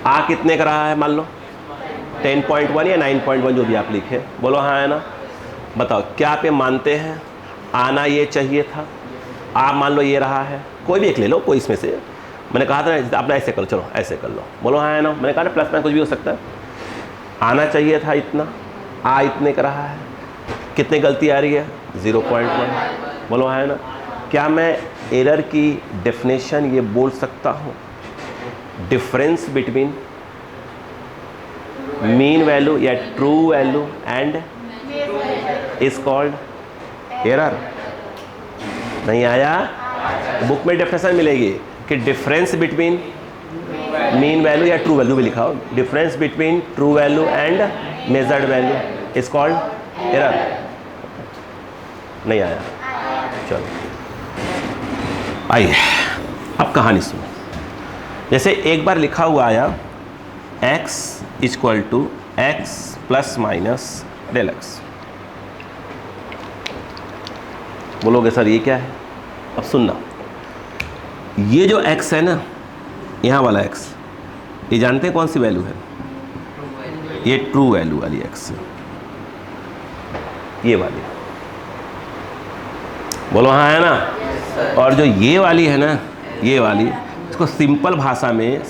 आ कितने का रहा है? मान लो 10.1 या 9.1 जो भी आप लिखे। बोलो हाँ है ना? बताओ क्या आप ये मानते हैं आना ये चाहिए था? आप मान लो ये रहा है, कोई भी एक ले लो, कोई इसमें से। मैंने कहा था ना अपना ऐसे कर लो, चलो ऐसे कर लो। बोलो हाँ है ना? मैंने कहा ना प्लस में कुछ भी हो सकता है। आना चाहिए था इतना, आ इतने का रहा है। कितनी गलती आ रही है? 0.1। बोलो हाँ है ना? क्या मैं एरर की डेफिनेशन ये बोल सकता हूँ? डिफरेंस बिटवीन मीन वैल्यू या true value and is called error. नहीं आया? बुक में डेफिनेशन मिलेगी कि डिफरेंस बिटवीन मीन वैल्यू या ट्रू वैल्यू भी लिखा हो। Difference between true value and measured value is called error. नहीं आया? चलो आइए अब कहानी सुनो। जैसे एक बार लिखा हुआ आया x equal to x plus minus del x. बोलोगे सर ये क्या है? अब सुनना, ये जो x है ना, यहाँ वाला x, ये जानते हैं कौन सी वैल्यू है? ये ट्रू वैल्यू वाली x, ये वाली। बोलो हाँ है ना? और जो ये वाली है ना, ये वाली, इसको सिंपल भाषा में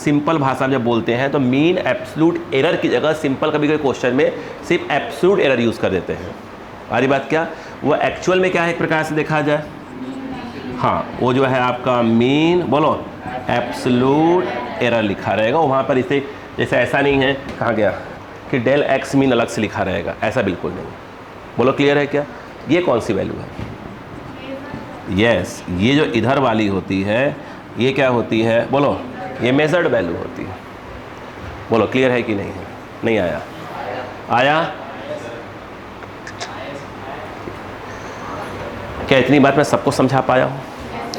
जब बोलते हैं तो मीन एब्सोल्यूट एरर की जगह सिंपल कभी कभी क्वेश्चन में सिर्फ एब्सोल्यूट एरर यूज़ कर देते हैं। हमारी बात क्या, वो एक्चुअल में क्या है एक प्रकार से देखा जाए? हाँ, वो जो है आपका मीन, बोलो एब्सोल्यूट एरर लिखा रहेगा वहाँ पर। इसे जैसे ऐसा नहीं है, कहाँ गया, कि डेल एक्स मीन अलग से लिखा रहेगा, ऐसा बिल्कुल नहीं। बोलो क्लियर है क्या? ये कौन सी वैल्यू है? यस, ये जो इधर वाली होती है ये क्या होती है? बोलो ये मेजर्ड वैल्यू होती है। बोलो क्लियर है कि नहीं है? नहीं आया? आया? क्या इतनी बात मैं सबको समझा पाया हूँ?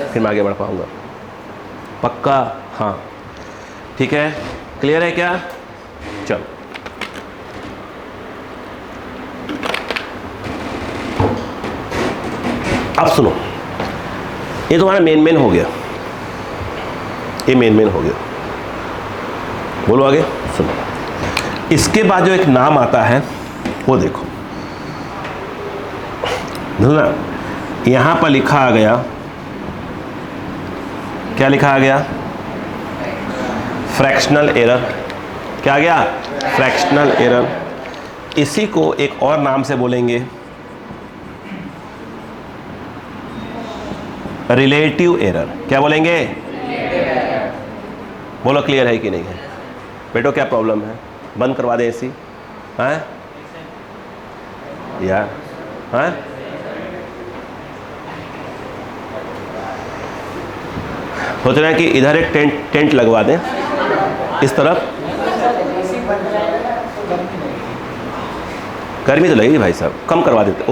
फिर मैं आगे बढ़ पाऊँगा पक्का? हाँ ठीक है, क्लियर है क्या? चलो अब सुनो, ये तुम्हारा मेन हो गया, ये मेन हो गया। बोलो आगे। सुनो, इसके बाद जो एक नाम आता है वो देखो ना, यहां पर लिखा आ गया, क्या लिखा आ गया? Fractional error. क्या आ गया? Fractional error. इसी को एक और नाम से बोलेंगे रिलेटिव एरर। क्या बोलेंगे? बोलो क्लियर है कि नहीं है? बेटो क्या प्रॉब्लम है? बंद करवा दें एसी? हैं यार? हैं? सोच रहे हैं कि इधर एक टेंट लगवा दें इस तरफ। गर्मी तो लगेगी भाई साहब, कम करवा देते।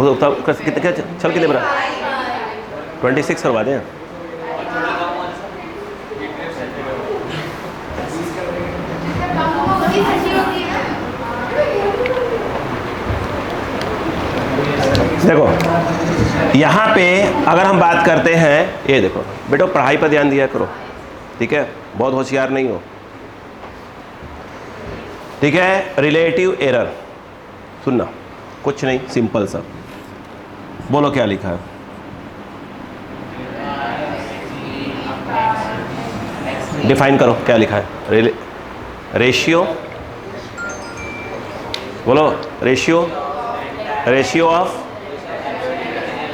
कितने चल कितने बड़ा 26 करवा दें। देखो यहाँ पे अगर हम बात करते हैं, ये देखो बेटो पढ़ाई पर ध्यान दिया करो, ठीक है? बहुत होशियार नहीं हो, ठीक है? रिलेटिव एरर सुनना, कुछ नहीं, सिंपल सा। बोलो क्या लिखा है? डिफाइन करो क्या लिखा है? रेशियो। बोलो ratio, ratio of,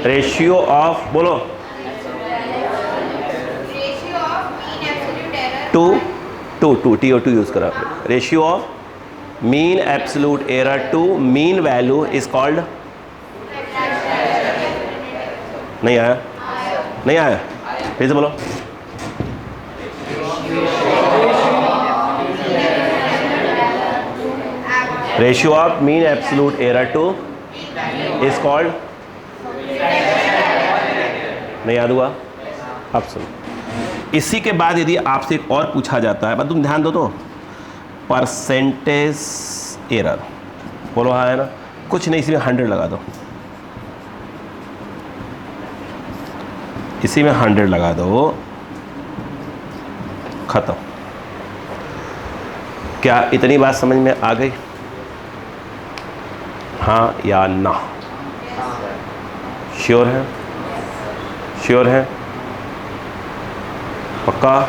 ratio of, बोलो टू TO2 यूज करा। Ratio of mean absolute error to mean value is called, नहीं आया? नहीं आया? फिर से बोलो। Ratio of mean absolute error to is called, नहीं याद हुआ? अब सुनो, इसी के बाद यदि आपसे एक और पूछा जाता है, बस तुम ध्यान दो तो, परसेंटेज एरर। बोलो हाँ है ना? कुछ नहीं, इसमें 100 लगा दो, इसी में 100 लगा दो, खत्म। क्या इतनी बात समझ में आ गई? हाँ या ना? श्योर है? श्योर है? पक्का?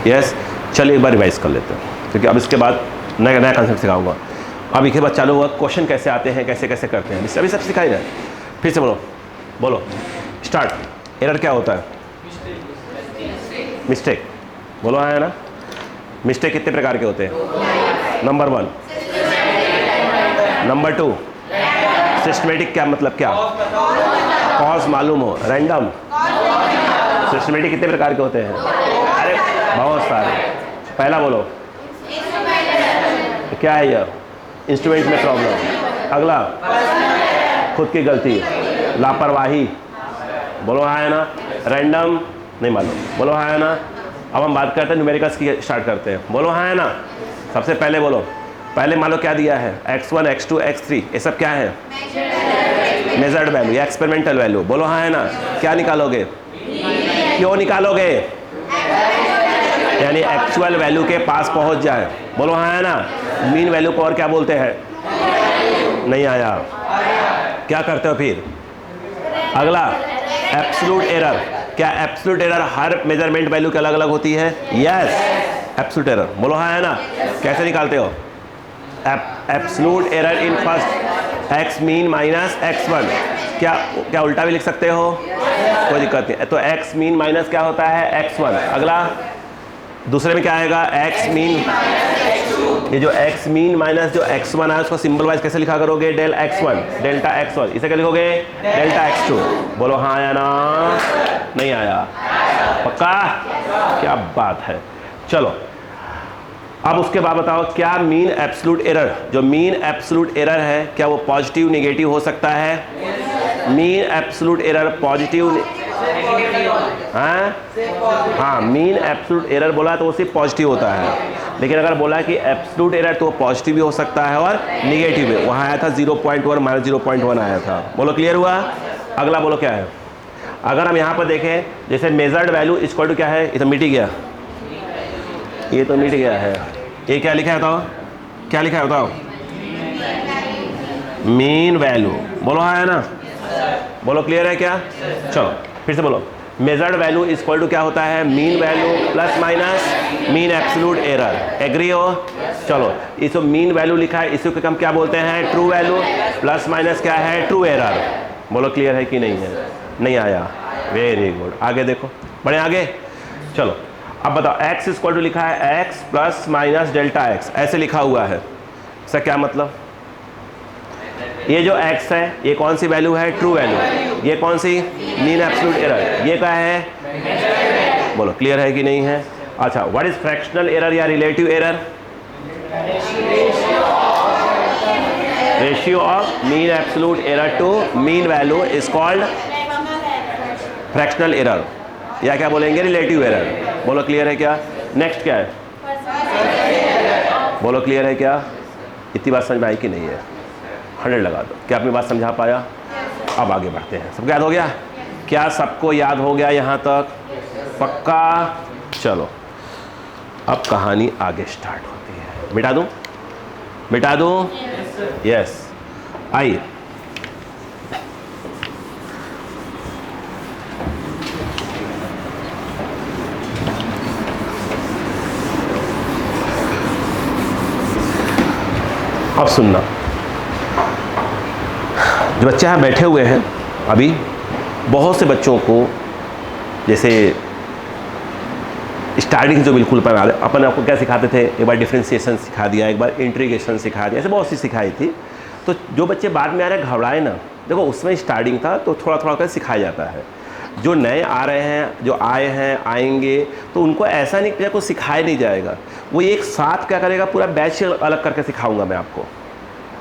यस। चलिए एक बार रिवाइज कर लेते हैं, क्योंकि अब इसके बाद नया नया कॉन्सेप्ट सिखाऊंगा। अब इसके बाद चालू हुआ क्वेश्चन कैसे आते हैं, कैसे कैसे करते हैं, अभी सब सिखाई जाए। फिर से बोलो, बोलो स्टार्ट। एरर क्या होता है? मिस्टेक। बोलो हाँ है ना? मिस्टेक कितने प्रकार के होते हैं? नंबर 1। Number 2 systematic. क्या मतलब? क्या कॉज मालूम हो? रैंडम। सिस्टमेटिक कितने प्रकार के होते हैं? अरे बहुत सारे। पहला बोलो क्या है? ये इंस्ट्रूमेंट में प्रॉब्लम। अगला खुद की गलती, लापरवाही। बोलो हाँ है ना? रैंडम नहीं मालूम। बोलो हाँ है ना? अब हम बात करते हैं न्यूमेरिकल्स की, स्टार्ट करते हैं। बोलो हाँ है ना? सबसे पहले बोलो, पहले मान लो क्या दिया है? x1 x2 x3, ये सब क्या है? मेजर्ड वैल्यू या एक्सपेरिमेंटल वैल्यू। बोलो हाँ है ना? क्या निकालोगे? क्यों निकालोगे? यानी एक्चुअल वैल्यू के पास पहुंच जाए। बोलो हाँ है ना? मीन वैल्यू को और क्या बोलते हैं? नहीं आया? क्या करते हो फिर? अगला एब्सोल्यूट एरर। क्या एब्सोल्यूट एरर हर मेजरमेंट वैल्यू के अलग अलग होती है? Yes, absolute error. बोलो हाँ है ना? कैसे निकालते हो? Absolute error in first x mean minus x1। क्या उल्टा भी लिख सकते हो? कोई दिक्कत नहीं। तो x मीन माइनस क्या होता है? x1। अगला दूसरे में क्या आएगा? x mean. ये जो x मीन माइनस जो x1 है उसको सिंबल वाइज कैसे लिखा करोगे? Del x1, delta x1। इसे क्या लिखोगे? Delta x2। बोलो हाँ आया ना? नहीं आया? पक्का? क्या बात है। चलो अब उसके बाद बताओ, क्या मीन एब्सोल्यूट एरर, जो मीन एब्सोल्यूट एरर है, क्या वो पॉजिटिव नेगेटिव हो सकता है? मीन एब्सोल्यूट एरर पॉजिटिव, हाँ मीन एब्सोल्यूट एरर बोला तो वो सिर्फ पॉजिटिव होता है, लेकिन अगर बोला कि एब्सोल्यूट एरर तो पॉजिटिव भी हो सकता है और निगेटिव भी। वहाँ आया था 0.1 माइनस 0.1 आया था। बोलो क्लियर हुआ? अगला बोलो क्या है? अगर हम यहाँ पर देखें जैसे मेजर्ड वैल्यू इक्वल टू क्या है, ये तो मिट ही गया, ये तो मिट गया है। ये क्या लिखा है बताओ, क्या लिखा है बताओ, मीन वैल्यू। बोलो हाँ है ना, बोलो क्लियर है क्या? चलो फिर से बोलो, मेजर्ड वैल्यू इक्वल टू क्या होता है, mean value plus minus mean absolute error. Agree हो? चलो इसको मीन वैल्यू लिखा है, इसको हम क्या बोलते हैं, ट्रू वैल्यू, प्लस माइनस क्या है, ट्रू एरर। बोलो क्लियर है कि नहीं है? नहीं आया, वेरी गुड। आगे देखो, बढ़े आगे। चलो अब बताओ, x इक्वल टू लिखा है x plus minus delta x, ऐसे लिखा हुआ है, इसका क्या मतलब? ये जो x है ये कौन सी वैल्यू है, ट्रू वैल्यू। ये कौन सी, मीन एब्सोल्यूट एरर। ये क्या है, बोलो क्लियर है कि नहीं है? अच्छा, व्हाट इज फ्रैक्शनल एरर या relative error? Ratio of mean absolute error to mean value is called fractional error, या क्या बोलेंगे, रिलेटिव एरर। बोलो क्लियर है क्या? नेक्स्ट क्या है, बोलो क्लियर है क्या? इतनी बात समझ में आई कि नहीं है? 100 लगा दो। क्या अपनी बात समझा पाया? अब आगे बढ़ते हैं। सबको याद हो गया? क्या सबको याद हो गया यहाँ तक? पक्का? चलो अब कहानी आगे स्टार्ट होती है। मिटा दूँ, मिटा दूँ? यस, आइए। अब सुनना, जो बच्चे यहाँ बैठे हुए हैं अभी, बहुत से बच्चों को जैसे स्टार्टिंग जो बिल्कुल पर अपन आपको क्या सिखाते थे, एक बार डिफ्रेंशिएशन सिखा दिया, एक बार इंटीग्रेशन सिखा दिया, ऐसे बहुत सी सिखाई थी। तो जो बच्चे बाद में आ रहे घबराए ना, देखो उसमें स्टार्टिंग था तो थोड़ा थोड़ा कर सिखाया जाता है। जो नए आ रहे हैं, जो आए हैं, आएंगे, तो उनको ऐसा नहीं कि कुछ सिखाया नहीं जाएगा, वो एक साथ क्या करेगा, पूरा बैच अलग करके सिखाऊंगा मैं आपको।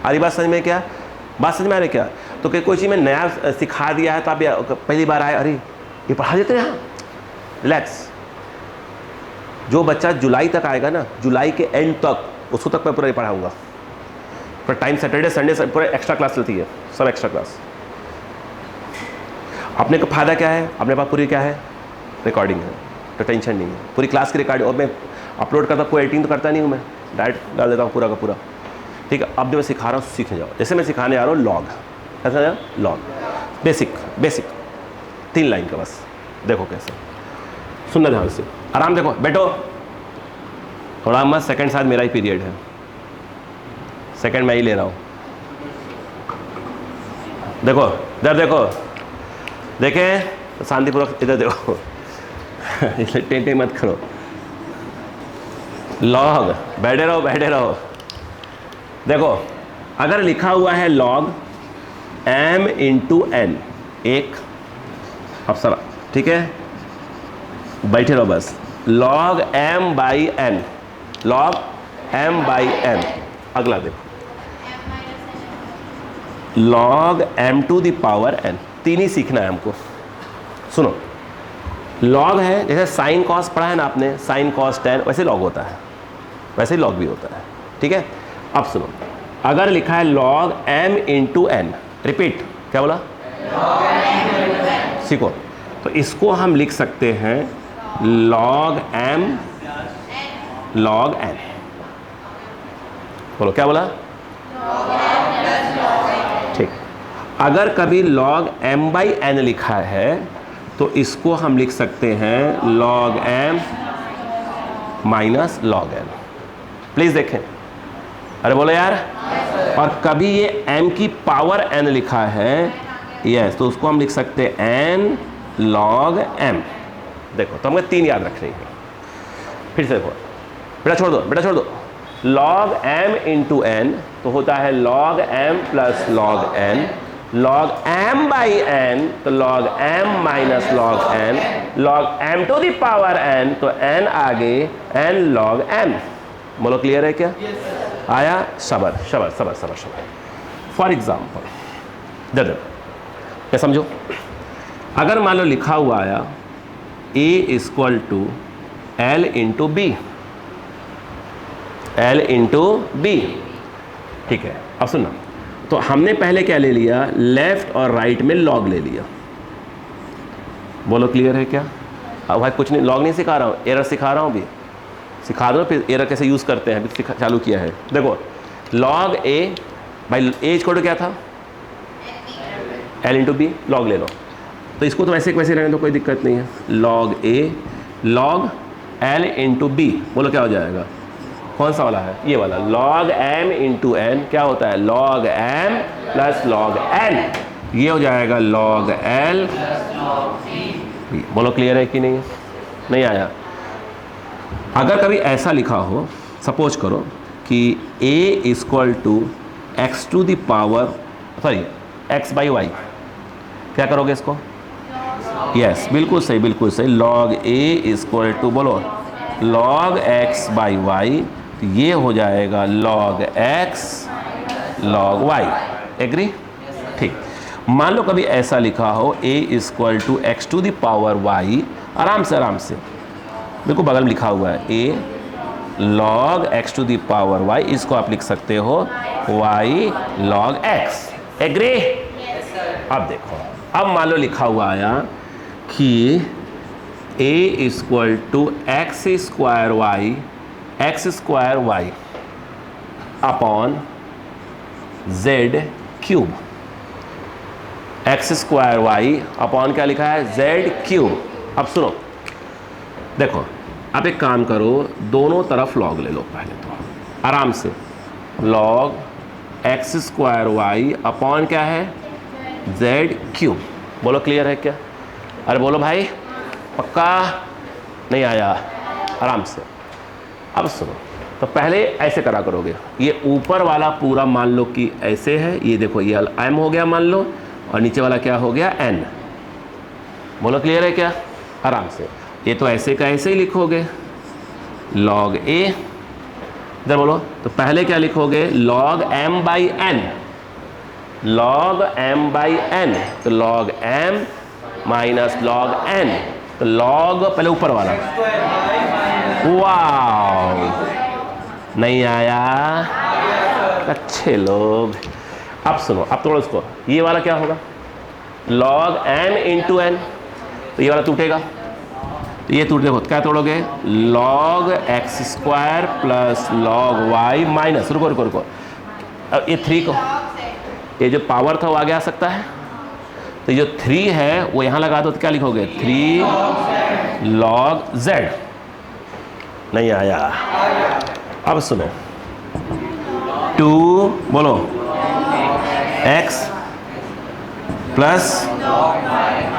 आ रही बात समझ में? क्या बात समझ में आ रही क्या? तो कोई चीज़ में नया सिखा दिया है तो आप पहली बार आए, अरे ये पढ़ा देते हैं, हाँ रिलैक्स। जो बच्चा जुलाई तक आएगा ना, जुलाई के एंड तक, उसको तक मैं पूरा ही पढ़ाऊँगा। पर टाइम सैटरडे संडे पूरा एक्स्ट्रा क्लास लेती है, सब एक्स्ट्रा क्लास। अपने का फ़ायदा क्या है, अपने पास पूरी क्या है, रिकॉर्डिंग है, तो टेंशन नहीं है। पूरी क्लास की रिकॉर्डिंग, और मैं अपलोड करता, कोई एडिटिंग तो करता नहीं हूँ मैं, डायरेक्ट डाल देता हूँ पूरा का पूरा। ठीक है, अब जो मैं सिखा रहा हूँ सीखने जाओ। जैसे मैं सिखाने आ रहा हूँ लॉग, ऐसा लॉग बेसिक बेसिक 3 लाइन का, बस देखो कैसे, सुनना ध्यान से, आराम। देखो बैठो, थोड़ा मत, सेकंड साथ मेरा ही पीरियड है, सेकंड मैं ही ले रहा हूँ। देखो इधर देखो, देखें शांतिपूर्वक, इधर देखो इसलिए टेंटे मत करो। लॉग, बैठे रहो बैठे रहो। देखो अगर लिखा हुआ है लॉग m इंटू एन, एक अप्सरा, ठीक है, बैठे रहो बस। Log m by n, log m by n. अगला देखो, log m to the power n। 3 ही सीखना है हमको। सुनो, लॉग है जैसे साइन कॉस पढ़ा है ना आपने, साइन कॉस टेन, वैसे लॉग होता है, वैसे ही लॉग भी होता है, ठीक है। अब सुनो, अगर लिखा है log m into n, repeat, क्या बोला, सीखो, तो इसको हम लिख सकते हैं लॉग m लॉग n। बोलो क्या बोला, ठीक। अगर कभी लॉग m बाई एन लिखा है तो इसको हम लिख सकते हैं log m minus log n। Please देखें, अरे बोलो यार। और कभी ये m की पावर n लिखा है, यस, तो उसको हम लिख सकते हैं n लॉग m। देखो, तो हमें 3 याद रखनी है। फिर से देखो, बेटा छोड़ दो, बेटा छोड़ दो। लॉग m इंटू एन तो होता है log m plus log n, log m by n तो log m minus log n, log m to the power n तो n आगे n लॉग m। बोलो क्लियर है क्या? आया? शबर शबर शबर शबर शबर। फॉर एग्जाम्पल, दे क्या समझो, अगर मान लो लिखा हुआ आया a equal to l into b, l into b, ठीक है। अब सुनना, तो हमने पहले क्या ले लिया, लेफ्ट और राइट में लॉग ले लिया, बोलो क्लियर है क्या? अब भाई कुछ नहीं, लॉग नहीं सिखा रहा हूँ, एरर सिखा रहा हूँ भी, सिखा दो फिर एरर कैसे यूज़ करते हैं, अभी चालू किया है। देखो लॉग ए, भाई ए इक्वल टू क्या था? एल इंटू बी, लॉग ले लो, तो इसको तो वैसे वैसे रहने दो, कोई दिक्कत नहीं है। लॉग ए लॉग एल इंटू बी, बोलो क्या हो जाएगा? कौन सा वाला है? ये वाला, लॉग एम इंटू एन क्या होता है? Log m plus log n, ये हो जाएगा लॉग एल। बोलो क्लियर है कि नहीं? नहीं आया? अगर कभी ऐसा लिखा हो, सपोज करो कि a equal to x to the power, sorry x by y, क्या करोगे इसको? यस, बिल्कुल सही, बिल्कुल सही। लॉग a इक्वल टू, बोलो लॉग x बाई वाई, तो ये हो जाएगा लॉग x लॉग y। एग्री? ठीक। मान लो कभी ऐसा लिखा हो a equal to x to the power y, आराम से बिल्कुल बगल में लिखा हुआ है a log x to the power y, इसको आप लिख सकते हो y लॉग x। एग्री? अब देखो, अब मान लो लिखा हुआ आया कि a equal to x square y upon z cube, x square y upon क्या लिखा है? Z cube. अब सुनो, देखो आप एक काम करो, दोनों तरफ लॉग ले लो पहले तो आराम से, log x square y upon क्या है? Z cube. बोलो क्लियर है क्या? अरे बोलो भाई, पक्का? नहीं आया? आराम से। अब सुनो, तो पहले ऐसे करा करोगे, ये ऊपर वाला पूरा मान लो कि ऐसे है, ये देखो ये m हो गया मान लो, और नीचे वाला क्या हो गया? n। बोलो क्लियर है क्या? आराम से। ये तो ऐसे का ऐसे ही लिखोगे, लॉग a, इधर बोलो, तो पहले क्या लिखोगे? Log m by n, log m by n, तो log m minus log n, तो लॉग पहले ऊपर वाला, वाव, नहीं आया? अच्छे लोग। अब सुनो, अब तोड़ो इसको, ये वाला क्या होगा? लॉग m इंटू n, तो ये वाला टूटेगा, तो ये टूट, देखो क्या तोड़ोगे? Log x square plus log y minus, रुको, अब ये 3 को, ये जो पावर था वो आगे आ सकता है, तो जो 3 है वो यहाँ लगा दो, तो क्या लिखोगे? 3 लॉग z। नहीं आया? अब सुनो, 2 बोलो x plus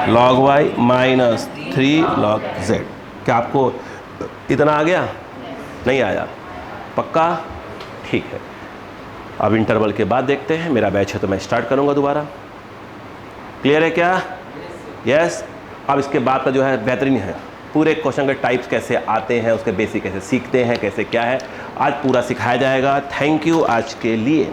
log y minus 3 log z। क्या आपको इतना आ गया? नहीं आया? पक्का? ठीक है। अब इंटरवल के बाद देखते हैं, मेरा बैच है तो मैं स्टार्ट करूंगा दोबारा। क्लियर है क्या? यस। अब इसके बाद का जो है बेहतरीन है, पूरे क्वेश्चन के टाइप्स कैसे आते हैं, उसके बेसिक कैसे सीखते हैं, कैसे क्या है, आज पूरा सिखाया जाएगा। थैंक यू आज के लिए।